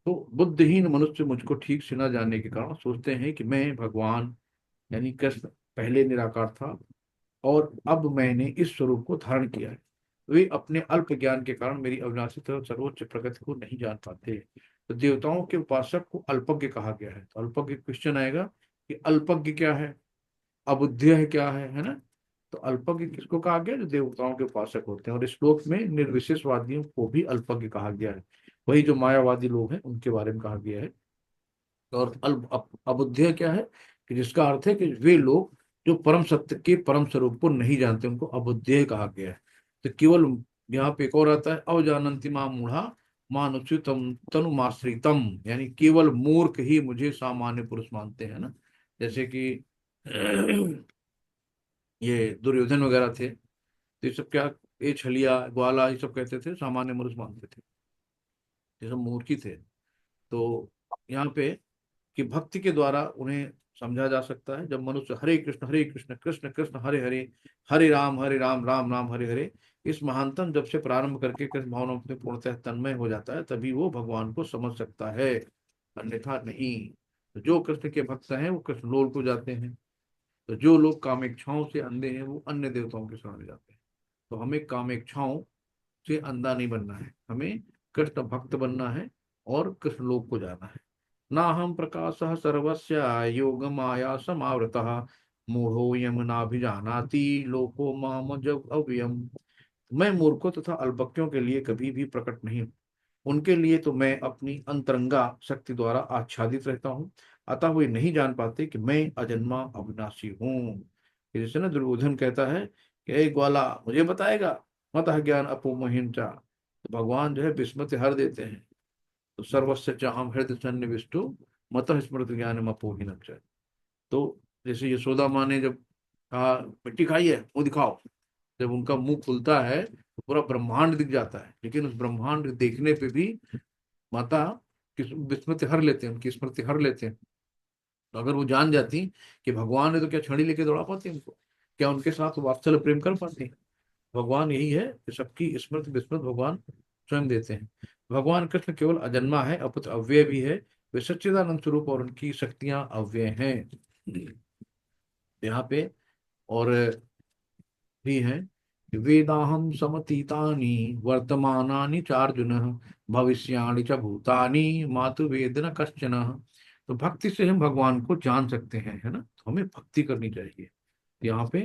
तो बुद्धहीन मनुष्य मुझको ठीक से न जानने के कारण सोचते हैं कि मैं भगवान यानी कृष्ण पहले निराकार था और अब मैंने इस स्वरूप को धारण किया है। वे अपने अल्प ज्ञान के कारण मेरी अविनाशी तथा सर्वोच्च प्रगति को नहीं जान पाते। तो देवताओं के उपासक को अल्पज्ञ कहा गया है। तो अल्पज्ञ क्वेश्चन आएगा कि अल्पज्ञ क्या है, अबुद्धि है क्या है ना? तो अल्पज्ञ किसको कहा गया? जो देवताओं के उपासक होते हैं। और इस श्लोक में निर्विशेषवादियों को भी अल्पज्ञ कहा गया है, वही जो मायावादी लोग हैं उनके बारे में कहा गया है। और अबुद्धि क्या है? कि जिसका अर्थ है कि वे लोग जो परम सत्य के परम स्वरूप को नहीं जानते, उनको अबुद्धि कहा गया है। तो केवल यहाँ पे एक और आता है, अवजानन्ति मां मूढ़ा मानुष्यतम तनुमाश्रितम, यानी केवल मूर्ख ही मुझे सामान्य पुरुष मानते हैं ना। जैसे कि ये दुर्योधन वगैरह थे, तो ये सब क्या, ये छलिया ग्वाला ये सब कहते थे सामान्य मनुष्य मानते थे, ये सब मूर्ख ही थे। तो यहाँ पे कि भक्ति के द्वारा उन्हें समझा जा सकता है। जब मनुष्य हरे कृष्ण कृष्ण कृष्ण हरे हरे, हरे राम राम राम हरे हरे, इस महानतम जब से प्रारंभ करके कृष्ण भावनाओं में पूर्णतः तन्मय हो जाता है, तभी वो भगवान को समझ सकता है, अन्यथा नहीं। तो जो कृष्ण के भक्त हैं वो कृष्ण लोल को जाते हैं। तो जो लोग कामेच्छाओं से अंधे हैं वो अन्य देवताओं के शरण जाते हैं। तो हमें कामेच्छाओं से अंधा नहीं बनना है, हमें कृष्ण भक्त बनना है और कृष्ण लोक को जाना है। ना हम प्रकाश सर्वस्य योग माया समावृतः मूढ़ोऽयं नाभिजानाति लोको माम जग अव्ययम्। मैं मूर्खों तथा अल्पज्ञों के लिए कभी भी प्रकट नहीं हूँ, उनके लिए तो मैं अपनी अंतरंगा शक्ति द्वारा आच्छादित रहता हूँ, अतः वे नहीं जान पाते कि मैं अजन्मा अविनाशी हूँ। जैसे ना दुर्योधन कहता है कि ए ग्वाला मुझे बताएगा, मत ज्ञान अपोमहिम चा। तो भगवान जो है विस्मृति हर देते हैं। तो सर्वस्य चाहम हृदय सन्निविष्टो मत स्मृति ज्ञान अपोहिनम च। तो जैसे यशोदा माँ ने जब कहा मिट्टी खाई है मुंह दिखाओ, जब उनका मुंह खुलता है तो पूरा ब्रह्मांड दिख जाता है, लेकिन उस ब्रह्मांड देखने पे भी माता विस्मृति हर लेते हैं, उनकी स्मृति हर लेते हैं। तो अगर वो जान जाती कि भगवान है तो क्या छड़ी लेके दौड़ा पाती उनको, क्या उनके साथ वात्सल्य प्रेम कर पाती? भगवान यही है कि सबकी स्मृति विस्मृत भगवान स्वयं देते हैं। भगवान कृष्ण केवल अजन्मा है, अपुत्र अव्यय भी है, वे सच्चिदानंद स्वरूप और उनकी शक्तियां अव्यय हैं। यहाँ पे और भी है कि वेदाहम समतीतानि वर्तमानानि चार्जुन भविष्याणि च भूतानि मातु वेद न कश्चन। तो भक्ति से हम भगवान को जान सकते हैं, है ना? तो हमें भक्ति करनी चाहिए। यहाँ पे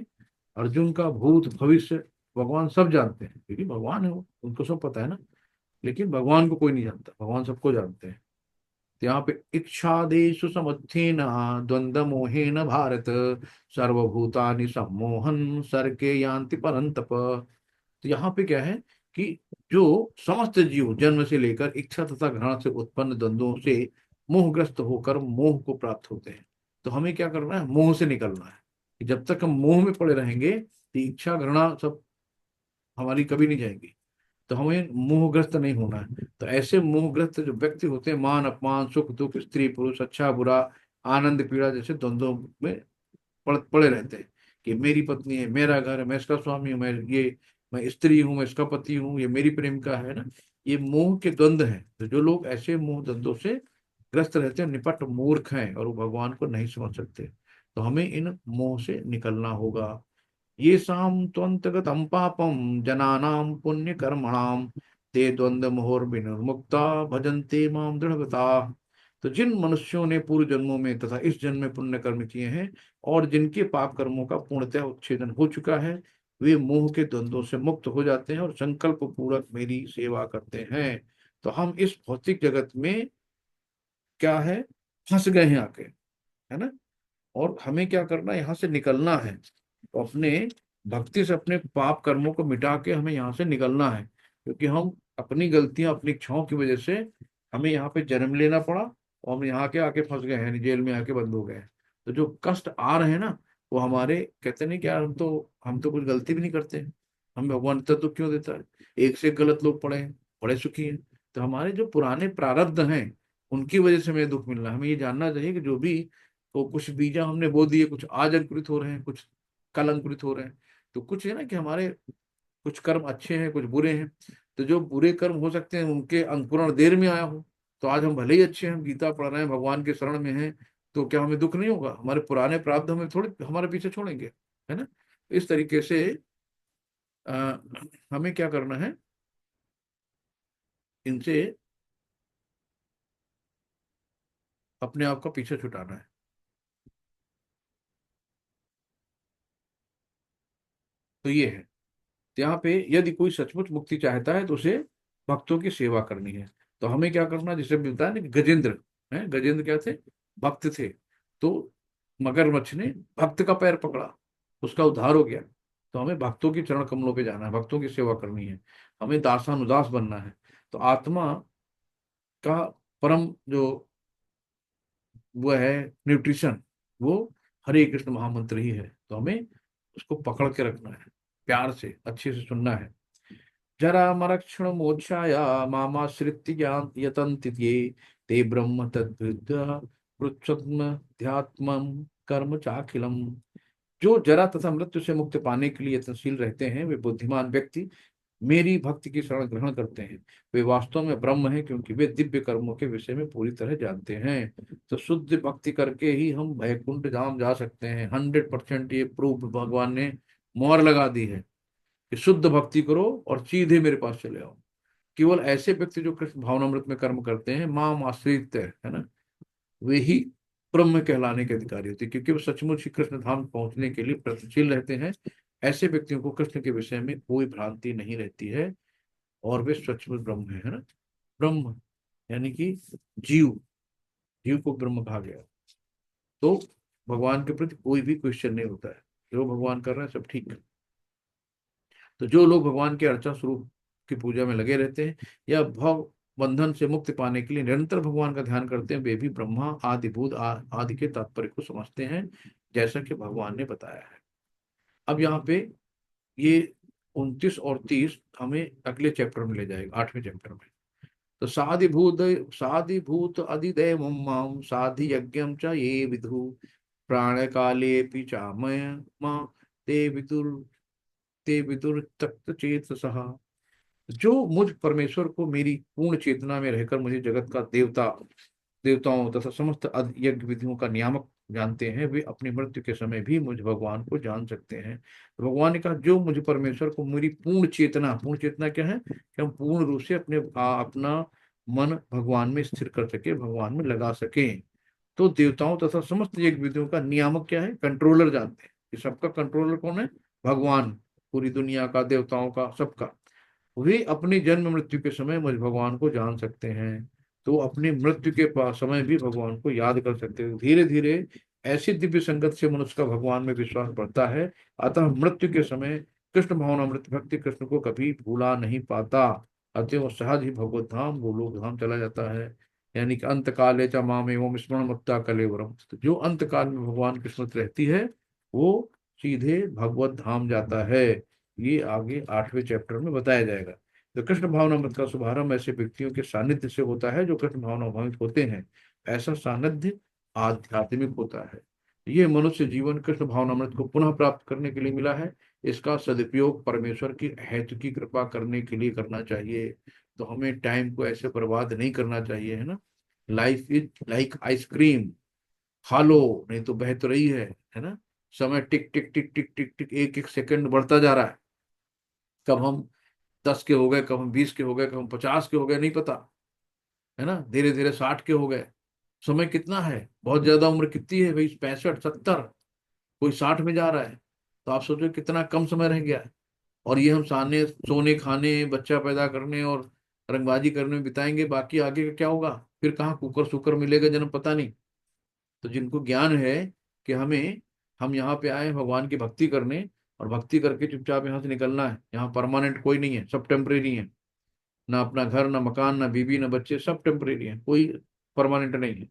अर्जुन का भूत भविष्य भगवान सब जानते हैं, क्योंकि भगवान है वो, उनको सब पता है ना। लेकिन भगवान को कोई नहीं जानता, भगवान सबको जानते हैं। तो यहाँ पे इच्छादेशु समुत्थेन द्वंद्व मोहेन भारत सर्वभूतानि सम्मोहन सर्गे यान्ति परंतप। तो यहाँ पे क्या है कि जो समस्त जीव जन्म से लेकर इच्छा तथा घृणा से उत्पन्न द्वंद्वों से मोहग्रस्त होकर मोह को प्राप्त होते हैं। तो हमें क्या करना है, मोह से निकलना है। कि जब तक हम मोह में पड़े रहेंगे तो इच्छा घृणा सब हमारी कभी नहीं जाएंगी। तो हमें मोहग्रस्त नहीं होना है। तो ऐसे मोहग्रस्त जो व्यक्ति होते हैं, मान अपमान सुख दुख स्त्री पुरुष अच्छा बुरा आनंद पीड़ा जैसे द्वंद्वों में पड़े रहते हैं। कि मेरी पत्नी है, मेरा घर है, मैं इसका स्वामी हूँ, मैं स्त्री हूँ, मैं इसका पति हूँ, ये मेरी प्रेमिका है ना। ये मोह के द्वंद्व हैं। तो जो लोग ऐसे मोह द्वंद्वों से ग्रस्त रहते हैं, निपट मूर्ख हैं और वो भगवान को नहीं समझ सकते। तो हमें इन मोह से निकलना होगा। ये शाम त्वंतगतम पापम जनानाम पुण्य कर्मणाम ते द्वंद्व मोहर विनिर्मुक्ता भजन्ते माम दृढ़गता। तो जिन मनुष्यों ने पूर्व जन्मों में तथा इस जन्म में पुण्य कर्म किए हैं और जिनके पाप कर्मों का पूर्णतः उच्छेदन हो चुका है, वे मोह के द्वंद्वों से मुक्त हो जाते हैं और संकल्प पूर्वक मेरी सेवा करते हैं। तो हम इस भौतिक जगत में क्या है, फंस गए हैं आके, है ना। और हमें क्या करना है, यहाँ से निकलना है। तो अपने भक्ति से अपने पाप कर्मों को मिटा के हमें यहाँ से निकलना है। क्योंकि हम अपनी गलतियां अपनी इच्छाओं की वजह से हमें यहाँ पे जन्म लेना पड़ा और हम यहाँ के आके फंस गए हैं, जेल में आके बंद हो गए हैं। तो जो कष्ट आ रहे हैं ना, वो हमारे कहते नहीं क्या, हम तो कुछ गलती भी नहीं करते हैं। हम भगवान इतना दुख क्यों देता है। एक से एक गलत लोग पड़े हैं, बड़े सुखी हैं। तो हमारे जो पुराने प्रारब्ध हैं उनकी वजह से हमें दुख मिल रहा है। हमें ये जानना चाहिए कि जो भी, तो कुछ बीजा हमने बो दिए, कुछ आज अंकुरित हो रहे हैं, कुछ कल अंकुरित हो रहे हैं। तो कुछ है ना कि हमारे कुछ कर्म अच्छे हैं, कुछ बुरे हैं। तो जो बुरे कर्म हो सकते हैं उनके अंकुरण देर में आया हो। तो आज हम भले ही अच्छे हैं, हम गीता पढ़ रहे हैं, भगवान के शरण में हैं, तो क्या हमें दुख नहीं होगा। हमारे पुराने प्रारब्ध हमें थोड़े हमारे पीछे छोड़ेंगे, है ना। इस तरीके से आ, हमें क्या करना है, इनसे अपने आप का पीछे छुटाना है। तो ये है। तो यहाँ पे यदि कोई सचमुच मुक्ति चाहता है तो उसे भक्तों की सेवा करनी है। तो हमें क्या करना, जिसे मिलता है ना कि गजेंद्र है, गजेंद्र क्या थे, भक्त थे। तो मगरमच्छ ने भक्त का पैर पकड़ा, उसका उद्धार हो गया। तो हमें भक्तों की चरण कमलों पे जाना है, भक्तों की सेवा करनी है, हमें दासानुदास बनना है। तो आत्मा का परम जो वो है न्यूट्रिशन, वो हरे कृष्ण महामंत्र ही है। तो हमें उसको पकड़ के रखना है, प्यार से अच्छे से सुनना है। जरा मरक्षण मोक्षाया मामाश्रित्य ज्ञान यतन्ति ये ते ब्रह्म तद्विद्ध कृच्छ्म ध्यात्मम कर्म चाखिलम। जो जरा तथा मृत्यु से मुक्ति पाने के लिए यत्नशील रहते हैं, वे बुद्धिमान व्यक्ति मेरी भक्ति की शरण ग्रहण करते हैं। वे वास्तव में ब्रह्म हैं, क्योंकि वे दिव्य कर्मों के विषय में पूरी तरह जानते हैं। तो शुद्ध भक्ति करके ही हम वैकुंठ धाम जा सकते हैं। 100% ये प्रूफ भगवान ने मोहर लगा दी है कि शुद्ध भक्ति करो और सीधे मेरे पास चले आओ। केवल ऐसे व्यक्ति जो कृष्ण भावनामृत में कर्म करते हैं, माम आश्रित है ना, वे ही ब्रह्म कहलाने के अधिकारी होते हैं, क्योंकि वो सचमुच ही कृष्ण धाम पहुंचने के लिए प्रयत्नशील रहते हैं। ऐसे व्यक्तियों को कृष्ण के विषय में कोई भ्रांति नहीं रहती है और वे सचमुच ब्रह्म है ना। ब्रह्म यानी कि जीव, जीव को ब्रह्म कहा गया। तो भगवान के प्रति कोई भी क्वेश्चन नहीं होता है, जो भगवान कर रहे हैं सब ठीक है। तो जो लोग भगवान के अर्चा स्वरूप की पूजा में लगे रहते हैं या भव बंधन से मुक्ति पाने के लिए निरंतर भगवान का ध्यान करते हैं, वे भी ब्रह्मा आदि भूत आदि के तात्पर्य को समझते हैं, जैसा कि भगवान ने बताया है। अब यहाँ पे ये 29 और 30 हमें अगले चैप्टर में ले जाएगा, 8वें चैप्टर में। तो साधिभूत अधिदैव माम साधि यज्ञम च ये विदु प्राण काले चामय मां ते विदुर तक्त चेत सहा। जो मुझ परमेश्वर को मेरी पूर्ण चेतना में रहकर मुझे जगत का देवताओं तथा समस्त यज्ञ विधियों का नियामक जानते हैं, वे अपनी मृत्यु के समय भी मुझ भगवान को जान सकते हैं। तो भगवान ने कहा, जो मुझ परमेश्वर को मेरी पूर्ण चेतना क्या है कि हम पूर्ण रूप से अपना मन भगवान में स्थिर कर सके, भगवान में लगा सके। तो देवताओं तथा समस्त यज्ञ विधियों का नियामक क्या है, कंट्रोलर जानते हैं। कि सबका कंट्रोलर कौन है, भगवान, पूरी दुनिया का, देवताओं का, सबका। वे अपनी जन्म मृत्यु के समय मुझ भगवान को जान सकते हैं। तो अपनी मृत्यु के समय भी भगवान को याद कर सकते हैं। धीरे धीरे ऐसी दिव्य संगत से मनुष्य का भगवान में विश्वास बढ़ता है। अतः मृत्यु के समय कृष्ण भावनामृत भक्ति कृष्ण को कभी भूला नहीं पाता। अतः वो सहज ही भगवत धाम गोलोक धाम चला जाता है। यानी कि अंत काले च माम एवं स्मरण मत्ता कलेवरम। तो जो अंत काल में भगवान की स्मृति रहती है वो सीधे भगवत धाम जाता है। ये आगे 8वें चैप्टर में बताया जाएगा। तो कृष्ण भावनामृत का शुभारंभ ऐसे व्यक्तियों के सानिध्य से होता है जो कृष्ण भावनामृत होते हैं। ऐसा सानिध्य आध्यात्मिक होता है। ये मनुष्य जीवन कृष्ण भावनामृत को पुनः प्राप्त करने के लिए मिला है। इसका सदुपयोग परमेश्वर की हेतु की कृपा करने के लिए करना चाहिए। तो हमें टाइम को ऐसे बर्बाद नहीं करना चाहिए, है ना। लाइफ इज लाइक आइसक्रीम, खा लो नहीं तो बह तो रही है ना। समय टिक टिक टिक टिक टिक टिक एक एक सेकंड बढ़ता जा रहा है। कब हम 10 के हो गए, कब हम 20 के हो गए, कब हम 50 के हो गए, नहीं पता, है ना। धीरे धीरे 60 के हो गए। समय कितना है, बहुत ज्यादा उम्र कितनी है भाई, 65 70, कोई 60 में जा रहा है। तो आप सोचो कितना कम समय रह गया है। और ये हम सामने सोने खाने बच्चा पैदा करने और रंगबाजी करने में बिताएंगे, बाकी आगे का क्या होगा, फिर कहाँ कुकर सुकर मिलेगा जन्म, पता नहीं। तो जिनको ज्ञान है कि हम यहाँ पे आए हैं भगवान की भक्ति करने, और भक्ति करके चुपचाप यहाँ से निकलना है, यहाँ परमानेंट कोई नहीं है, सब टेम्परेरी है। ना अपना घर, ना मकान, ना बीवी, ना बच्चे, सब टेम्परेरी है, कोई परमानेंट नहीं है।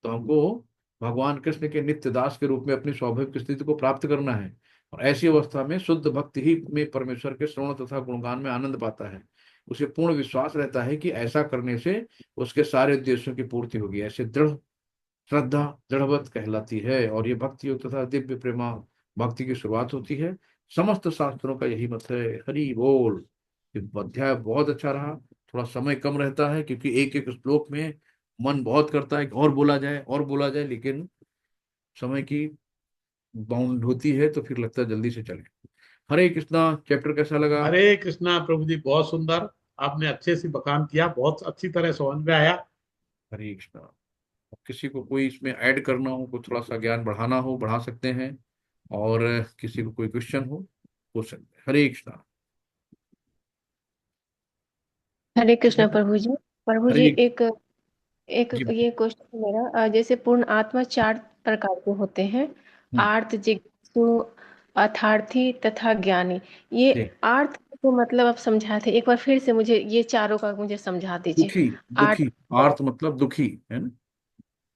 तो हमको भगवान कृष्ण के नित्य दास के रूप में अपनी स्वाभाविक स्थिति को प्राप्त करना है। और ऐसी अवस्था में शुद्ध भक्त ही में परमेश्वर के श्रवण तथा गुणगान में आनंद पाता है। उसे पूर्ण विश्वास रहता है कि ऐसा करने से उसके सारे उद्देश्यों की पूर्ति होगी। ऐसे दृढ़ श्रद्धा दृढ़वत कहलाती है। और ये भक्ति योग तथा दिव्य प्रेमा भक्ति की शुरुआत होती है। समस्त शास्त्रों का यही मत है। हरि बोल। ये अध्याय बहुत अच्छा रहा। थोड़ा समय कम रहता है क्योंकि एक एक श्लोक में मन बहुत करता है कि और बोला जाए और बोला जाए, लेकिन समय की बाउंड होती है तो फिर लगता है जल्दी से चले। हरे कृष्णा। चैप्टर कैसा लगा? हरे कृष्णा प्रभु जी, बहुत सुंदर। आपने अच्छे से बखान किया, बहुत अच्छी तरह समझ में आया। हरे कृष्णा। किसी को कोई इसमें ऐड करना हो, कोई थोड़ा सा ज्ञान बढ़ाना हो, बढ़ा सकते हैं। और किसी को कोई क्वेश्चन हो, पूछ सकते हैं। हरे कृष्णा। हरे ठीक है कृष्ण ना? प्रभु जी। प्रभु जी, हरे। एक एक जी। ये क्वेश्चन है मेरा। जैसे पूर्ण आत्मा 4 प्रकार के होते हैं: हम्म। आर्त, जिज्ञासु, अर्थार्थी तथा ज्ञानी। ये जी। आर्त को मतलब आप समझाए थे, एक बार फिर से मुझे ये चारों का मुझे समझा दीजिए। दुखी। आर्त। दुखी। आर्त मतलब दुखी, है ना।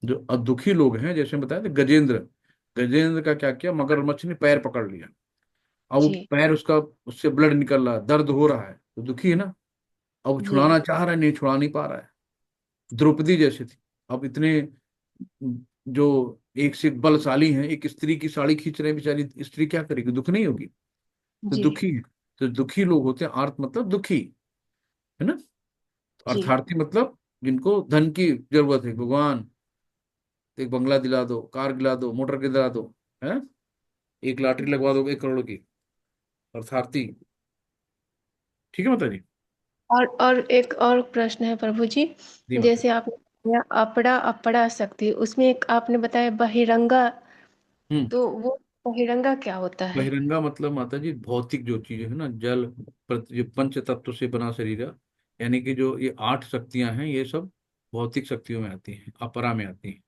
जो दुखी लोग हैं, जैसे बताया था गजेंद्र। गजेंद्र का क्या किया, मगरमच्छ ने पैर पकड़ लिया। अब वो जी पैर उसका, उससे ब्लड निकल रहा है, दर्द हो रहा है, तो दुखी है ना। अब वो जी छुड़ाना चाह रहा है, नहीं छुड़ा नहीं पा रहा है। द्रौपदी जैसी थी। अब इतने जो एक से एक बलशाली हैं, एक स्त्री की साड़ी खींच रहे हैं, बेचारी स्त्री क्या करेगी, दुख नहीं होगी। तो जी दुखी है। तो दुखी लोग होते हैं, आर्त मतलब दुखी, है ना। जी अर्थार्थी मतलब जिनको धन की जरूरत है, भगवान एक बंगला दिला दो, कार दिला दो, मोटर दिला दो, है, एक लॉटरी लगवा दो 1 करोड़ की। अर्थार्थी। ठीक है माता जी। और एक और प्रश्न है प्रभु जी। जी माता जी। जैसे आपने बताया अपड़ा अपड़ा शक्ति, उसमें एक आपने बताया बहिरंगा। हम्म। तो वो बहिरंगा क्या होता है? बहिरंगा मतलब माता जी भौतिक जो चीजें है ना, जल, जो पंच तत्व से बना शरीर है, यानी कि जो ये 8 शक्तियां हैं, ये सब भौतिक शक्तियों में आती हैं, अपरा में आती हैं।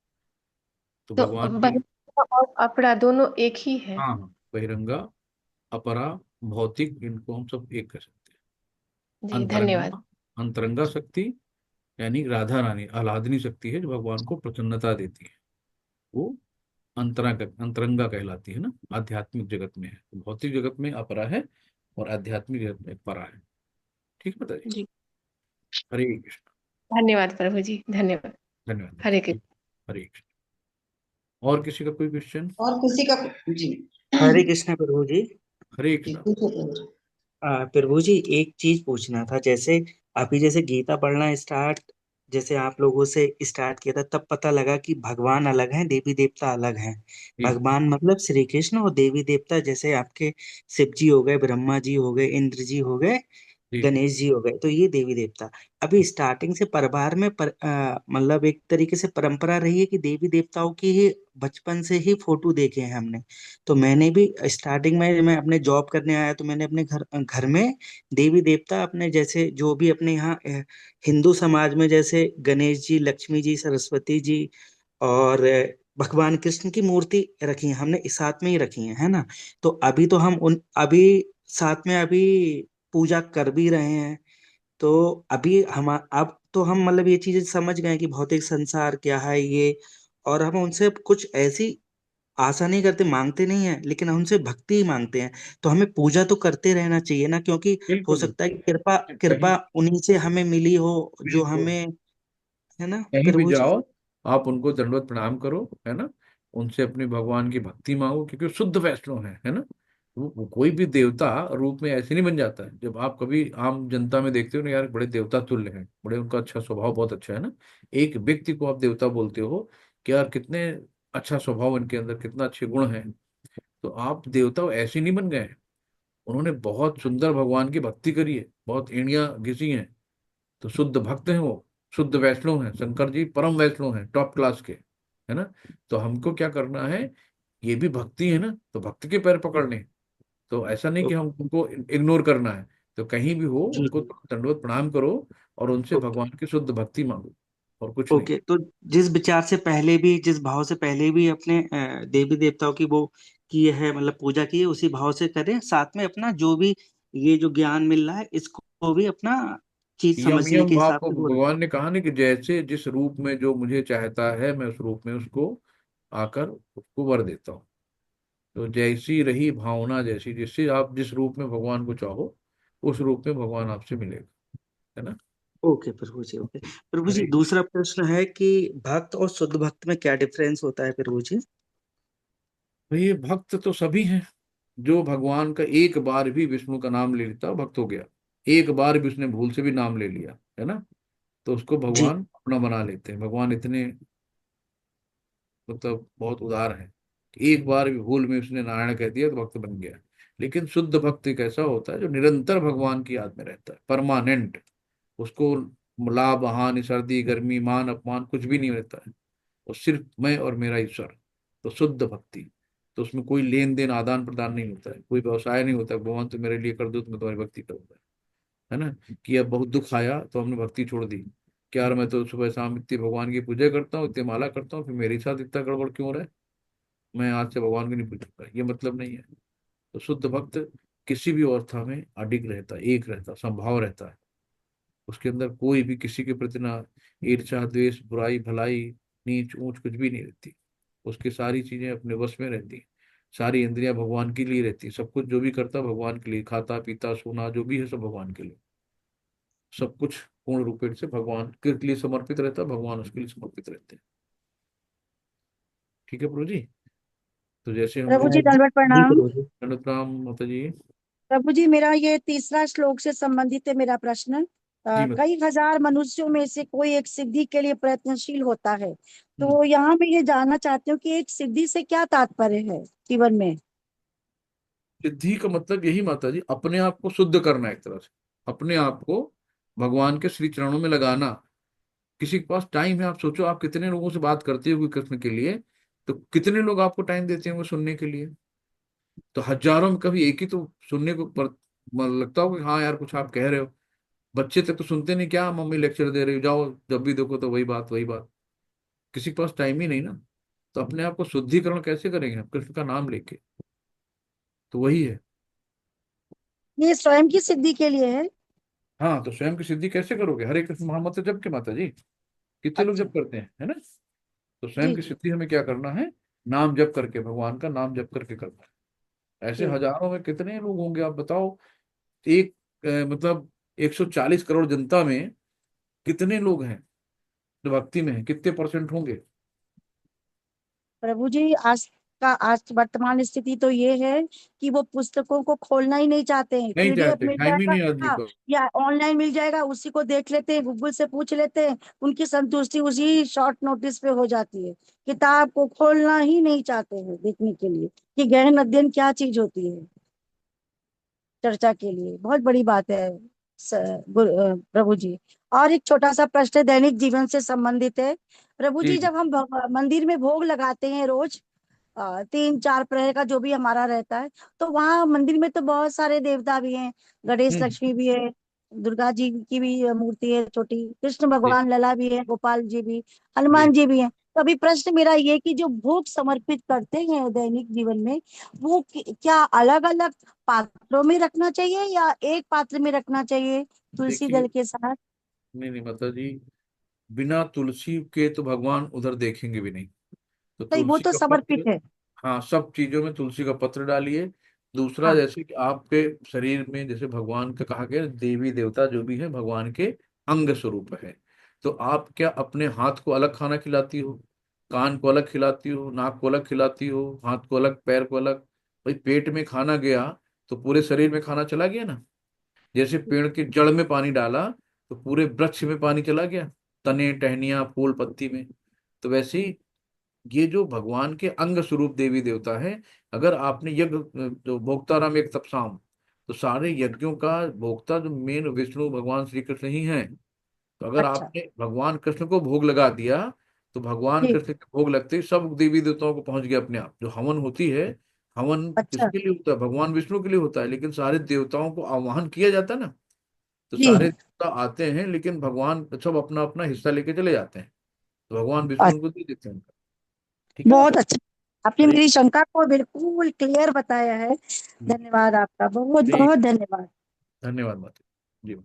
तो तो भगवान की। बहिरंगा और अपड़ा दोनों एक ही है? हाँ हाँ, बहिरंगा, अपरा, भौतिक, इनको हम सब एक कर सकते हैं। जी धन्यवाद। अंतरंगा। अंतरंगा शक्ति यानी राधा रानी, आह्लादनी शक्ति है जो भगवान को प्रसन्नता देती है, वो अंतरंगा कहलाती है ना। आध्यात्मिक जगत में है, तो भौतिक जगत में अपरा है और आध्यात्मिक जगत में परा है। ठीक बताइए। जी हरे कृष्ण। धन्यवाद प्रभु जी, धन्यवाद। धन्यवाद हरे माता जी। कृष्ण। हरे कृष्ण। और किसी का कोई क्वेश्चन? और किसी का? जी हरे कृष्ण प्रभु जी। हरे जी, कृष्ण। पूछो प्रभु जी। प्रभु जी एक चीज पूछना था। जैसे अभी जैसे गीता पढ़ना स्टार्ट, जैसे आप लोगों से स्टार्ट किया था, तब पता लगा कि भगवान अलग हैं, देवी देवता अलग हैं। जी भगवान मतलब श्री कृष्ण, और देवी देवता जैसे आपके शिव जी हो गए, ब्रह्मा जी हो गए, इंद्र जी हो गए, जी। गणेश जी हो गए, तो ये देवी देवता। अभी स्टार्टिंग से परिवार में मतलब एक तरीके से परंपरा रही है कि देवी देवताओं की ही बचपन से ही फोटो देखे हैं हमने। तो मैंने भी स्टार्टिंग में मैं अपने जॉब करने आया तो मैंने अपने घर घर में देवी देवता अपने जैसे जो भी अपने यहाँ हिंदू समाज में जैसे गणेश जी, लक्ष्मी जी, सरस्वती जी और भगवान कृष्ण की मूर्ति रखी है हमने, इस साथ में ही रखी है ना। तो अभी तो हम उन अभी साथ में अभी पूजा कर भी रहे हैं। तो अभी हम अब तो हम मतलब ये चीजें समझ गए कि भौतिक संसार क्या है ये, और हम उनसे कुछ ऐसी आशा नहीं करते, मांगते नहीं है, लेकिन हम उनसे भक्ति ही मांगते हैं। तो हमें पूजा तो करते रहना चाहिए ना, क्योंकि हो बिल्कुल। सकता है कि कृपा कहीं कृपा उन्हीं से हमें मिली हो, जो बिल्कुल हमें, है ना कहीं भी प्रभु जी। जाओ, आप उनको दंडवत प्रणाम करो, है ना। उनसे अपनी भगवान की भक्ति मांगो, क्योंकि वो शुद्ध वैष्णव है ना। वो कोई भी देवता रूप में ऐसे नहीं बन जाता है। जब आप कभी आम जनता में देखते हो ना, यार बड़े देवता तुल्य हैं, बड़े उनका अच्छा स्वभाव बहुत अच्छा है ना, एक व्यक्ति को आप देवता बोलते हो कि यार कितने अच्छा स्वभाव इनके अंदर, कितना अच्छे गुण हैं। तो आप देवता ऐसे नहीं बन गए हैं। उन्होंने बहुत सुंदर भगवान की भक्ति करी है, बहुत एड़ियां घिसी हैं, तो शुद्ध भक्त हैं वो, शुद्ध वैष्णव हैं। शंकर जी परम वैष्णव हैं, टॉप क्लास के, है ना। तो हमको क्या करना है, ये भी भक्ति है ना, तो भक्त के पैर पकड़ने। तो ऐसा नहीं ओ- कि हम उनको इग्नोर करना है। तो कहीं भी हो जी उनको दंडवत प्रणाम करो और उनसे ओके। भगवान की शुद्ध भक्ति मांगो, और कुछ नहीं। ओके, तो जिस विचार से पहले भी, जिस भाव से पहले भी अपने देवी देवताओं की वो की है, मतलब पूजा की है, उसी भाव से करें। साथ में अपना जो भी ये जो ज्ञान मिल रहा है, इसको भी अपना चीज यम समझने यम के भाव हिसाब को से बोल। भगवान ने कहा ना कि जैसे जिस रूप में जो मुझे चाहता है, मैं उस रूप में उसको आकर उसको वर देता हूँ। तो जैसी रही भावना, जैसी जिससे आप जिस रूप में भगवान को चाहो, उस रूप में भगवान आपसे मिलेगा, है ना। ओके प्रभु जी, ओके प्रभु जी, हरे दूसरा प्रश्न है कि भक्त और शुद्ध भक्त में क्या डिफरेंस होता है प्रभु जी? भाई, भक्त तो सभी हैं। जो भगवान का एक बार भी विष्णु का नाम ले लेता भक्त हो गया। एक बार भी उसने भूल से भी नाम ले लिया, है ना, तो उसको जी। भगवान अपना बना लेते हैं। भगवान इतने मतलब बहुत उदार है कि एक बार भी भूल में उसने नारायण कह दिया तो भक्त बन गया। लेकिन शुद्ध भक्त एक ऐसा होता है जो निरंतर भगवान की याद में रहता है, परमानेंट। उसको लाभ हानि, सर्दी गर्मी, मान अपमान कुछ भी नहीं रहता है। और सिर्फ मैं और मेरा ईश्वर। तो शुद्ध भक्ति, तो उसमें कोई लेन देन आदान प्रदान नहीं होता है, कोई व्यवसाय नहीं होता है, भगवान तो मेरे लिए कर दो तो मैं तुम्हारी भक्ति करूंगा, है ना। कि अब बहुत दुख आया तो हमने भक्ति छोड़ दी। क्या यार मैं तो सुबह शाम इतनी भगवान की पूजा करता हूँ, इतनी माला करता हूँ, फिर मेरे साथ इतना गड़बड़ क्यों हो रहा है, मैं आज से भगवान को नहीं पूछूंगा, ये मतलब नहीं है। तो शुद्ध भक्त किसी भी अवस्था में अडिग रहता है, एक रहता, संभाव रहता है। उसके अंदर कोई भी किसी के प्रति ना ईर्ष्या द्वेष बुराई भलाई नीच ऊंच कुछ भी नहीं रहती। उसकी सारी चीजें अपने वश में रहती हैं। सारी इंद्रियां भगवान के लिए रहती है, सब कुछ जो भी करता है भगवान के लिए, खाता पीता सोना जो भी है सब भगवान के लिए। सब कुछ पूर्ण रूपेण से भगवान के लिए समर्पित रहता है, भगवान उसके लिए समर्पित रहते हैं। ठीक है प्रभु जी। तो जैसे हम प्रभु लोग, जी दंडवत जी प्रणाम। प्रभु जी। प्रणाम माता जी। प्रभु जी, मेरा ये तीसरा श्लोक से संबंधित है मेरा प्रश्न। जी मत कई हजार मनुष्यों में से कोई एक सिद्धि के लिए प्रयत्नशील होता है। हम्म, तो यहाँ मैं ये जानना चाहती हूँ कि एक सिद्धि से क्या तात्पर्य है जीवन में। सिद्धि का मतलब यही माता जी, अपने आप को शुद्ध करना, एक तरह से अपने आप को भगवान के श्री चरणों में लगाना। किसी के पास टाइम है, आप सोचो आप कितने लोगों से बात करते हो कृष्ण के लिए, तो कितने लोग आपको टाइम देते हैं वो सुनने के लिए। तो हजारों में कभी एक ही तो सुनने को लगता हो कि हाँ यार कुछ आप कह रहे हो। बच्चे तक तो सुनते नहीं, क्या मम्मी लेक्चर दे रही हो, जाओ जब भी देखो तो वही बात वही बात। किसी के पास टाइम ही नहीं ना। तो अपने आप को शुद्धिकरण कैसे करेंगे हम कृष्ण का नाम लेके। तो वही है। ये स्वयं की सिद्धि के लिए है। हाँ, तो स्वयं की सिद्धि कैसे करोगे, हरे कृष्ण महामंत्र जप के माता जी, कितने लोग अच्छा। जप करते हैं, है ना। तो स्वयं जी की जी सिद्धि हमें क्या करना है, नाम जप करके, भगवान का नाम जप करके करना है। ऐसे जी। हजारों में कितने लोग होंगे आप बताओ। एक मतलब 140 करोड़ जनता में कितने लोग हैं जो भक्ति में हैं, कितने परसेंट होंगे। प्रभु जी, आज वर्तमान स्थिति तो ये है कि वो पुस्तकों को खोलना ही नहीं चाहते हैं। नहीं पीडीएफ चाहते, मिल टाइम ही नहीं आदमी जाएगा को। या ऑनलाइन मिल जाएगा, उसी को देख लेते हैं, गूगल से पूछ लेते हैं, उनकी संतुष्टि उसी शॉर्ट नोटिस पे हो जाती है। किताब को खोलना ही नहीं चाहते हैं देखने के लिए कि गहन अध्ययन क्या चीज होती है। चर्चा के लिए बहुत बड़ी बात है। प्रभु जी, और एक छोटा सा प्रश्न दैनिक जीवन से संबंधित है। प्रभु जी जी, जी। जब हम मंदिर में भोग लगाते हैं रोज, 3-4 प्रहर का जो भी हमारा रहता है, तो वहाँ मंदिर में तो बहुत सारे देवता भी हैं। गणेश हम्म, लक्ष्मी भी है, दुर्गा जी की भी मूर्ति है छोटी, कृष्ण जी भगवान लला भी है, गोपाल जी भी, जी। हनुमान जी भी हैं। तो अभी प्रश्न मेरा ये कि जो भोग समर्पित करते हैं दैनिक जीवन में, वो क्या अलग अलग पात्रों में रखना चाहिए या एक पात्र में रखना चाहिए तुलसी देखिए, दल के साथ? नहीं नहीं माता जी, बिना तुलसी के तो भगवान उधर देखेंगे भी नहीं। तो नहीं, वो तुलसी तो का समर्पित पत्र, है। हाँ, सब चीजों में तुलसी का पत्र डालिए। दूसरा, हाँ। जैसे कि आपके शरीर में जैसे भगवान का कहा गया, देवी देवता जो भी है भगवान के अंग स्वरूप है। तो आप क्या अपने हाथ को अलग खाना खिलाती हो, कान को अलग खिलाती हो, नाक को अलग खिलाती हो, हाथ को अलग, पैर को अलग? भाई पेट में खाना गया तो पूरे शरीर में खाना चला गया ना। जैसे पेड़ के जड़ में पानी डाला तो पूरे वृक्ष में पानी चला गया, तने टहनियां फूल पत्ती में। तो वैसे ही ये जो भगवान के अंग स्वरूप देवी देवता है, अगर आपने यज्ञ, जो भोक्ताराम एक तपसाम, तो सारे यज्ञों का भोक्ता जो मेन विष्णु भगवान श्री कृष्ण ही हैं। तो अगर अच्छा। आपने भगवान कृष्ण को भोग लगा दिया, तो भगवान जी। कृष्ण के भोग लगते ही सब देवी देवताओं को पहुंच गया अपने आप। जो हवन होती है, हवन अच्छा। किसके लिए होता है? भगवान विष्णु के लिए होता है, लेकिन सारे देवताओं को आवाहन किया जाता है ना। तो जी। सारे देवता आते हैं, लेकिन भगवान सब अपना अपना हिस्सा लेके चले जाते हैं। तो भगवान विष्णु अच्छा, उनको दे देते हैं उनका। ठीक है बहुत माता? अच्छा। आपने हरे मेरी शंका को बिल्कुल क्लियर बताया है। धन्यवाद आपका, बहुत हरे, बहुत धन्यवाद। धन्यवाद माता जी।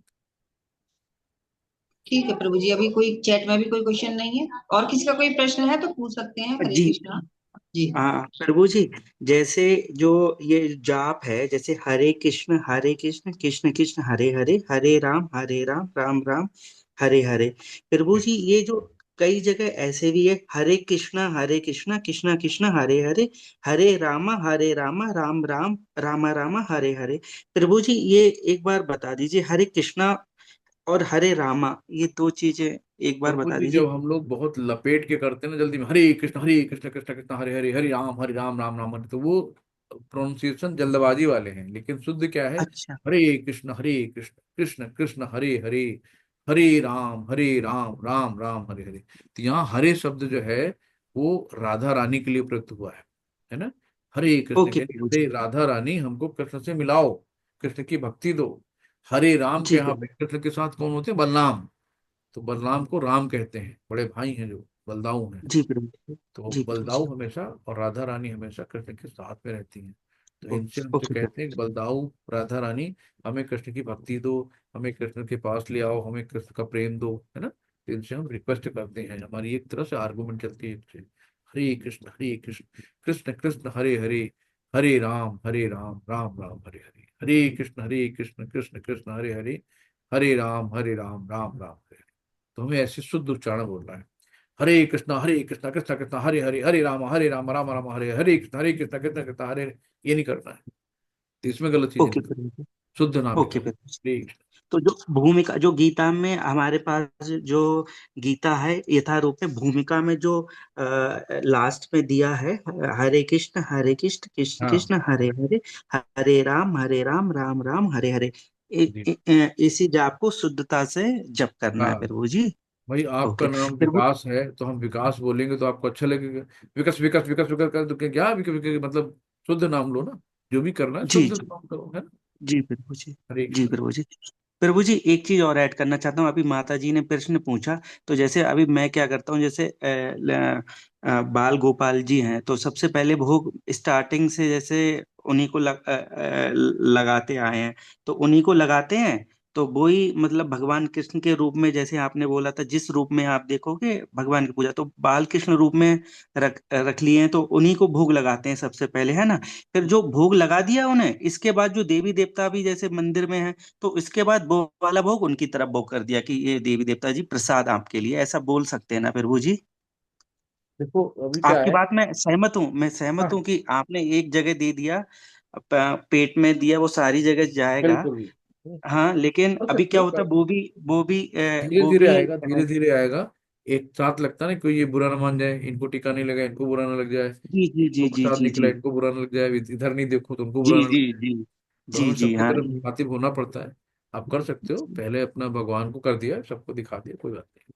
ठीक है प्रभु जी, अभी कोई चैट में भी कोई क्वेश्चन नहीं है, और किसी का कोई प्रश्न है तो पूछ सकते हैं। हरे जी। कृष्णा जी। प्रभु जी, जैसे जो ये जाप है, जैसे हरे कृष्ण कृष्ण कृष्ण हरे हरे, हरे राम राम राम हरे हरे। प्रभु जी, ये जो कई जगह ऐसे भी है, हरे कृष्णा कृष्णा कृष्ण हरे हरे, हरे रामा राम राम रामा रामा हरे हरे। प्रभु जी, ये एक बार बता दीजिए, हरे कृष्णा और हरे रामा, ये दो चीजें एक बार प्रभु बता जी, जब दीजिए। हम लोग बहुत लपेट के करते हैं ना जल्दी में, हरे कृष्ण कृष्ण कृष्ण हरे हरे, हरे राम राम हरे, तो वो प्रोनाउंसिएशन जल्दबाजी वाले हैं। लेकिन शुद्ध क्या है? अच्छा। हरे कृष्ण कृष्ण कृष्ण हरे हरे, हरे राम राम राम हरे हरे। तो यहाँ हरे शब्द जो है वो राधा रानी के लिए प्रयुक्त हुआ है ना। हरे कृष्ण ओके यानी प्रभु जी। हरे राधा रानी, हमको कृष्ण से मिलाओ, कृष्ण की भक्ति दो। हरे राम के जी यहाँ पे प्रभु। कृष्ण के साथ कौन होते हैं? बलराम। तो बलराम को राम कहते हैं, बड़े भाई हैं जो बलदाऊ हैं। जी प्रभु। तो जी प्रभु बलदाऊ जी। हमेशा और राधा रानी हमेशा कृष्ण के साथ में रहती हैं। तो इनसे हमसे ओके कहते हैं प्रभु। कि बलदाऊ राधा रानी, हमें कृष्ण की भक्ति दो, हमें कृष्ण के पास ले आओ, हमें कृष्ण का प्रेम दो, है ना। तो इनसे हम रिक्वेस्ट करते हैं, हमारी एक तरह से आर्गुमेंट चलती है इनसे। हरे कृष्ण कृष्ण कृष्ण हरे हरे, हरे राम राम राम हरे हरे, हरे कृष्ण कृष्ण कृष्ण हरे हरे, हरे राम राम राम हरे हरे। तो हमें ऐसे शुद्ध उच्चारण बोलना है। हरे कृष्णा कृष्णा कृष्णा हरे हरे, हरे राम राम राम हरे कृष्णा कृष्णा कृष्णा हरे हरे। ये नहीं करना है, तो इसमें गलत चीजें ओके नहीं। प्रभु जी। शुद्ध नाम ओके लेना है। प्रभु जी। हरे कृष्ण। तो जो भूमिका, जो गीता में हमारे पास जो गीता है, यथारूप में भूमिका में जो लास्ट में दिया है, हरे कृष्ण कृष्ण हाँ कृष्ण हरे हरे, हरे राम राम राम हरे हरे। जी। इसी जाप को शुद्धता से जप करना है हाँ प्रभु जी। भाई, आपका ओके नाम प्रभु। विकास है तो हम विकास बोलेंगे तो आपको अच्छा लगेगा। विकास विकास विकास विकास कर, तो क्या मतलब शुद्ध नाम लो ना। जो भी करना है जी शुद्ध जी। नाम करो, है ना। जी प्रभु जी। हरे जी कृष्ण। प्रभु जी। प्रभु जी, एक चीज और ऐड करना चाहता हूँ। अभी माता जी ने प्रश्न पूछा, तो जैसे अभी मैं क्या करता हूँ, जैसे बाल गोपाल जी हैं, तो सबसे पहले भोग स्टार्टिंग से जैसे उन्हीं को लगाते आए हैं, तो उन्हीं को लगाते हैं। तो वही मतलब भगवान कृष्ण के रूप में, जैसे आपने बोला था, जिस रूप में आप देखोगे भगवान की पूजा, तो बाल कृष्ण रूप में रख रख लिए हैं, तो उन्हीं को भोग लगाते हैं सबसे पहले, है ना। फिर जो भोग लगा दिया उन्हें, इसके बाद जो देवी देवता भी जैसे मंदिर में है, तो इसके बाद वो वाला भोग उनकी तरफ भोग कर दिया कि ये देवी देवता जी प्रसाद आपके लिए, ऐसा बोल सकते हैं ना प्रभु जी। देखो अभी क्या आपकी है। बात में सहमत हूँ, मैं सहमत हूँ हाँ कि आपने एक जगह दे दिया, पेट में दिया, वो सारी जगह जाएगा। बिल्कुल। हाँ, लेकिन कर अभी सकते क्या हो होता है, पहले, धीरे वो धीरे भी आएगा, धीरे धीरे आएगा। एक साथ लगता है ना, कोई ये बुरा ना मान जाए, इनको टीका नहीं लगा इनको बुरा ना लग जाए, जी जी तो जी जी प्रसाद जी निकला जी इनको बुरा ना लग जाए, इधर नहीं देखो तो उनको जी बुरा ना लग जी जाए। जी तो जी हमें जी। सबकी हाँ। तरफ मुखातिब होना पड़ता है। आप कर सकते हो, पहले अपना भगवान को कर दिया, सबको दिखा दिया, कोई बात नहीं।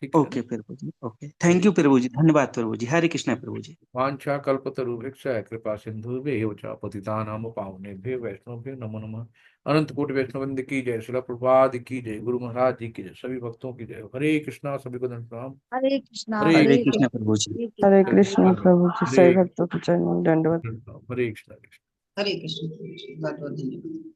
ठीक है ना। ओके प्रभु जी। ओके, हरे थैंक यू प्रभु जी, धन्यवाद प्रभु जी, हरे कृष्णा प्रभु जी। वाञ्छा कल्पतरुभिश्च कृपा सिन्धुभ्यः च पतितानां पावनेभ्यो वैष्णवेभ्यो नमो नमः। अनंत कोटि वैष्णववृंद की जय, शिला प्रभुपाद की जय, गुरु महाराज जी की जय, सभी भक्तों की जय। हरे कृष्णा, सभी को दंड। हरे कृष्णा, हरे हरे हरे कृष्णा। कृष्णा कृष्णा, प्रभु जी। हरे हरे कृष्णा, हरे कृष्ण कृष्णा। प्रभु जी, हरे सभी भक्तों के चरणों में दंडवत। कृष्णा, हरे कृष्णा। हरे कृष्ण प्रभु जी, बहुत बहुत धन्यवाद।